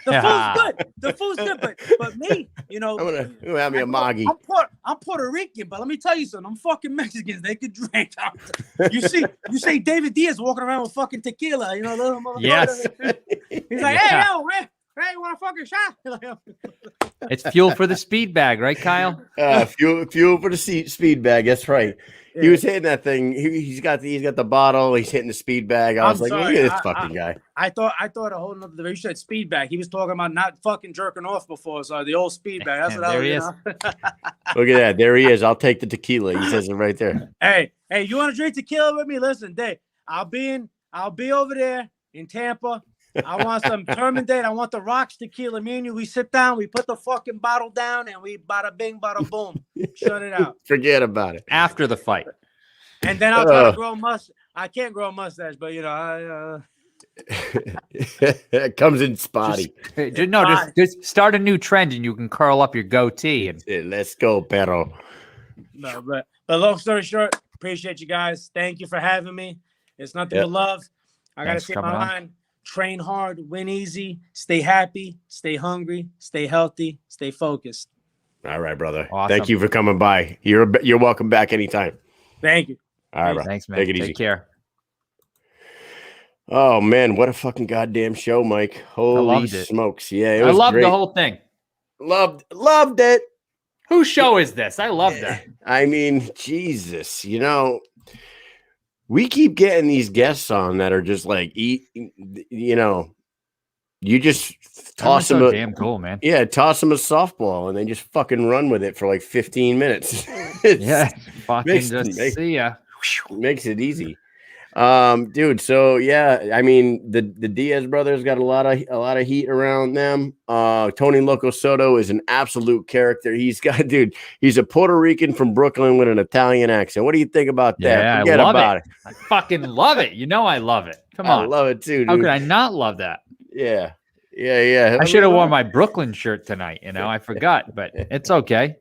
The food's good. The food's good, but me, I'm gonna have me a Maggi. I'm Puerto Rican, but let me tell you something. I'm fucking Mexicans. They could drink. You say David Diaz walking around with fucking tequila. Little motherfucker. Yes. He's like, hey, yo, man. Hey, you want a fucking shot? It's fuel for the speed bag, right, Kyle? Fuel for the speed bag. That's right. Yeah. He was hitting that thing. He's got the bottle. He's hitting the speed bag. I was like, look at this fucking guy. I thought a whole nother. You said speed bag. He was talking about not fucking jerking off before. So the old speed bag. That's what I was. Look at that. There he is. I'll take the tequila. He says it right there. Hey, you want to drink tequila with me? Listen, Dave. I'll be over there in Tampa. I want some Termindate. I want the Rocks tequila. Me and you, we sit down, we put the fucking bottle down, and we bada bing, bada boom. Shut it out. Forget about it. After the fight. And then I'll try to grow a mustache. I can't grow a mustache, but it comes in spotty. Just start a new trend and you can curl up your goatee. Let's go, perro. No, but long story short, appreciate you guys. Thank you for having me. It's nothing but love. I got to say my line. Train hard, win easy, stay happy, stay hungry, stay healthy, stay focused. All right, brother. Awesome. Thank you for coming by. You're welcome back anytime. Thank you. All right, bro. Thanks, man. Take it easy. Take care. Oh man, what a fucking goddamn show, Mike. Holy smokes. Yeah, it was I loved great. the whole thing. Loved it. Whose show is this? I love that. I mean, Jesus, we keep getting these guests on that are just like you just toss them damn cool, man. Yeah, toss them a softball and they just fucking run with it for like 15 minutes. Yeah, fucking see ya. Makes it easy. Dude. So yeah, I mean the Diaz brothers got a lot of heat around them. Tony Loco Soto is an absolute character. He's a Puerto Rican from Brooklyn with an Italian accent. What do you think about that? Yeah, Forget I love about it. I fucking love it. You know I love it. Come I on. love it too, dude. How could I not love that? Yeah. Yeah. I should have worn my Brooklyn shirt tonight. I forgot, but it's okay.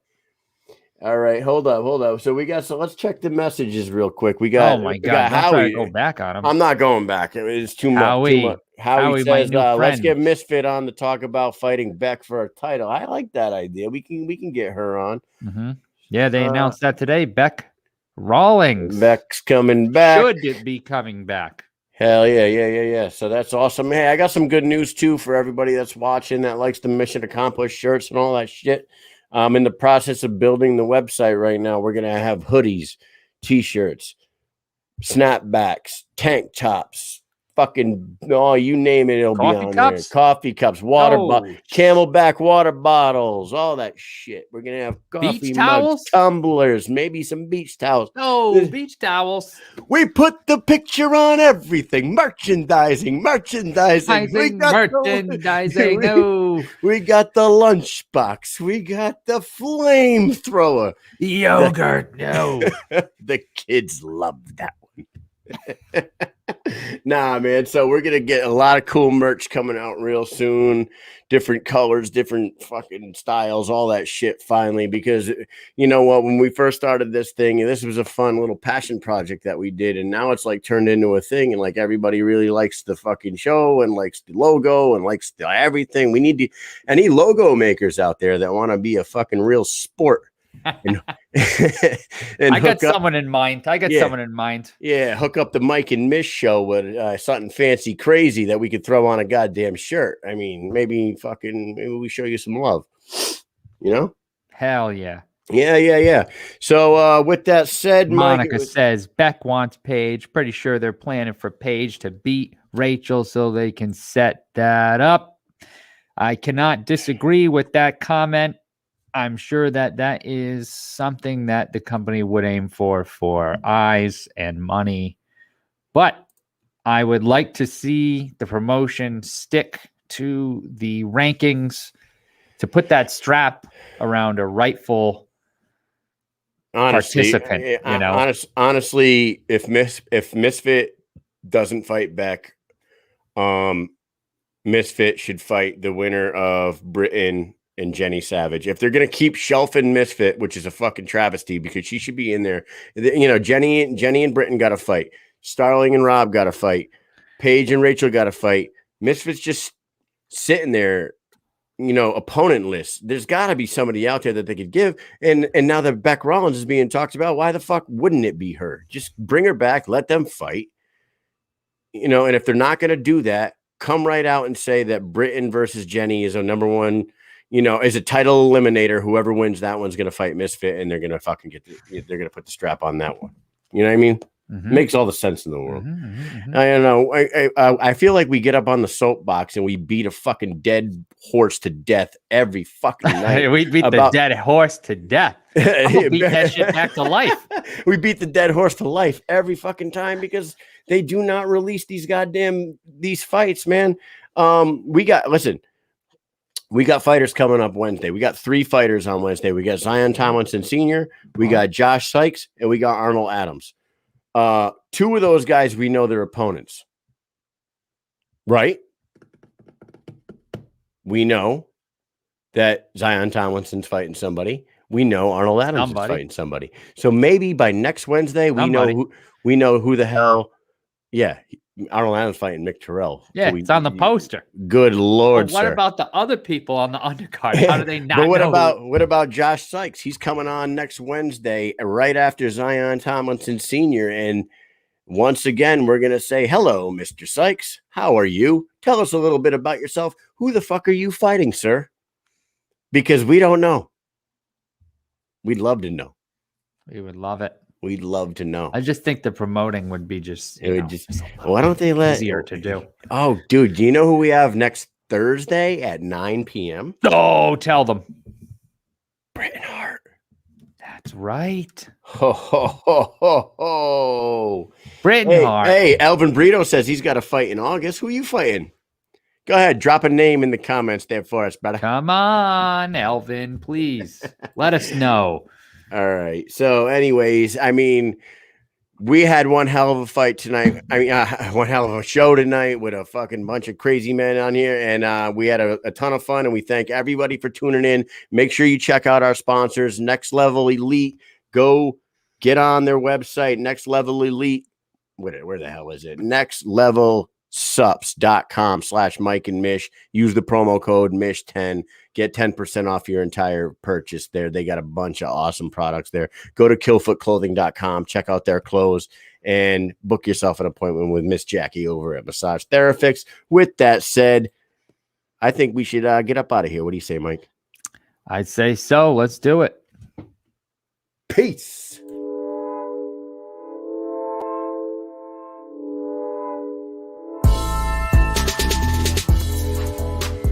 All right, hold up. So let's check the messages real quick. We got Oh my we God! got Don't try to Howie. go back on him. I'm not going back. It's too much. Howie. Howie my says, new let's friend. get Misfit on to talk about fighting Beck for a title. I like that idea. We can get her on. Mm-hmm. Yeah, they announced that today. Beck Rawlings. Beck's coming back. Should be coming back. Hell yeah. So that's awesome. Hey, I got some good news too for everybody that's watching that likes the Mission Accomplished shirts and all that shit. I'm in the process of building the website right now. We're gonna have hoodies, t-shirts, snapbacks, tank tops, fucking you name it, it'll Coffee be on cups? there. Coffee cups, Camelback water bottles, all that shit. We're gonna have coffee Beach mugs, towels? tumblers, maybe some beach towels. Oh, beach towels. We put the picture on everything. Merchandising. We got Merchandising. we got the lunchbox. We got the flamethrower. Yogurt. No. The kids love that one. Nah, man. So we're gonna get a lot of cool merch coming out real soon. Different colors, different fucking styles, all that shit finally. Because you know what? When we first started this thing, this was a fun little passion project that we did, and now it's like turned into a thing, and like everybody really likes the fucking show and likes the logo and likes everything. We need any logo makers out there that want to be a fucking real sport. and I got someone in mind. Yeah, hook up the Mike and Mish Show with something fancy, crazy that we could throw on a goddamn shirt. I mean, maybe we show you some love. You know? Hell yeah. Yeah. So with that said, Monica says Beck wants Paige. Pretty sure they're planning for Paige to beat Rachel so they can set that up. I cannot disagree with that comment. I'm sure that is something that the company would aim for eyes and money. But I would like to see the promotion stick to the rankings to put that strap around a rightful participant. Honestly, if Misfit doesn't fight Beck, Misfit should fight the winner of Britain and Jenny Savage. If they're going to keep shelving Misfit, which is a fucking travesty because she should be in there. You know, Jenny and Britain got to fight. Starling and Rob got to fight. Paige and Rachel got to fight. Misfit's just sitting there, you know, opponent list. There's got to be somebody out there that they could give. And now that Beck Rollins is being talked about, why the fuck wouldn't it be her? Just bring her back, let them fight. You know, and if they're not going to do that, come right out and say that Britain versus Jenny is a number one, you know, is a title eliminator. Whoever wins that one's going to fight Misfit, and they're going to fucking they're going to put the strap on that one. You know what I mean? Mm-hmm. Makes all the sense in the world. Mm-hmm. I don't know. I feel like we get up on the soapbox and we beat a fucking dead horse to death every fucking night. We beat the dead horse to death. We'll beat that shit back to life. We beat the dead horse to life every fucking time because they do not release these fights, man. We got fighters coming up Wednesday. We got 3 fighters on Wednesday. We got Zion Tomlinson Sr., we got Josh Sykes, and we got Arnold Adams. 2 of those guys, we know their opponents. Right? We know that Zion Tomlinson's fighting somebody. We know Arnold Adams is fighting somebody. So maybe by next Wednesday, we know who the hell. Yeah, Arnold Adams fighting Mick Terrell. Yeah, it's on the poster. Good Lord, what sir. about the other people on the undercard? How do they not? But what about Josh Sykes? He's coming on next Wednesday, right after Zion Tomlinson Sr. And once again, we're gonna say hello, Mr. Sykes. How are you? Tell us a little bit about yourself. Who the fuck are you fighting, sir? Because we don't know. We'd love to know. We would love it. We'd love to know. I just think the promoting would be why don't they let easier to do? Oh, dude, do you know who we have next Thursday at 9 p.m.? Oh, tell them. Bret Hart. That's right. Ho, ho, ho, ho, ho. Britain Hey, Hart. hey, Elvin Brito says he's got a fight in August. Who are you fighting? Go ahead, drop a name in the comments there for us, brother. Come on, Elvin, please. Let us know. All right. So, anyways, I mean, we had one hell of a fight tonight. I mean, one hell of a show tonight with a fucking bunch of crazy men on here. And we had a ton of fun. And we thank everybody for tuning in. Make sure you check out our sponsors, Next Level Elite. Go get on their website, Next Level Elite. Where the hell is it? nextlevelsups.com/Mike and Mish. Use the promo code Mish10. Get 10% off your entire purchase there. They got a bunch of awesome products there. Go to killfootclothing.com, check out their clothes, and book yourself an appointment with Miss Jackie over at Massage Therafix. With that said, I think we should get up out of here. What do you say, Mike? I'd say so. Let's do it. Peace.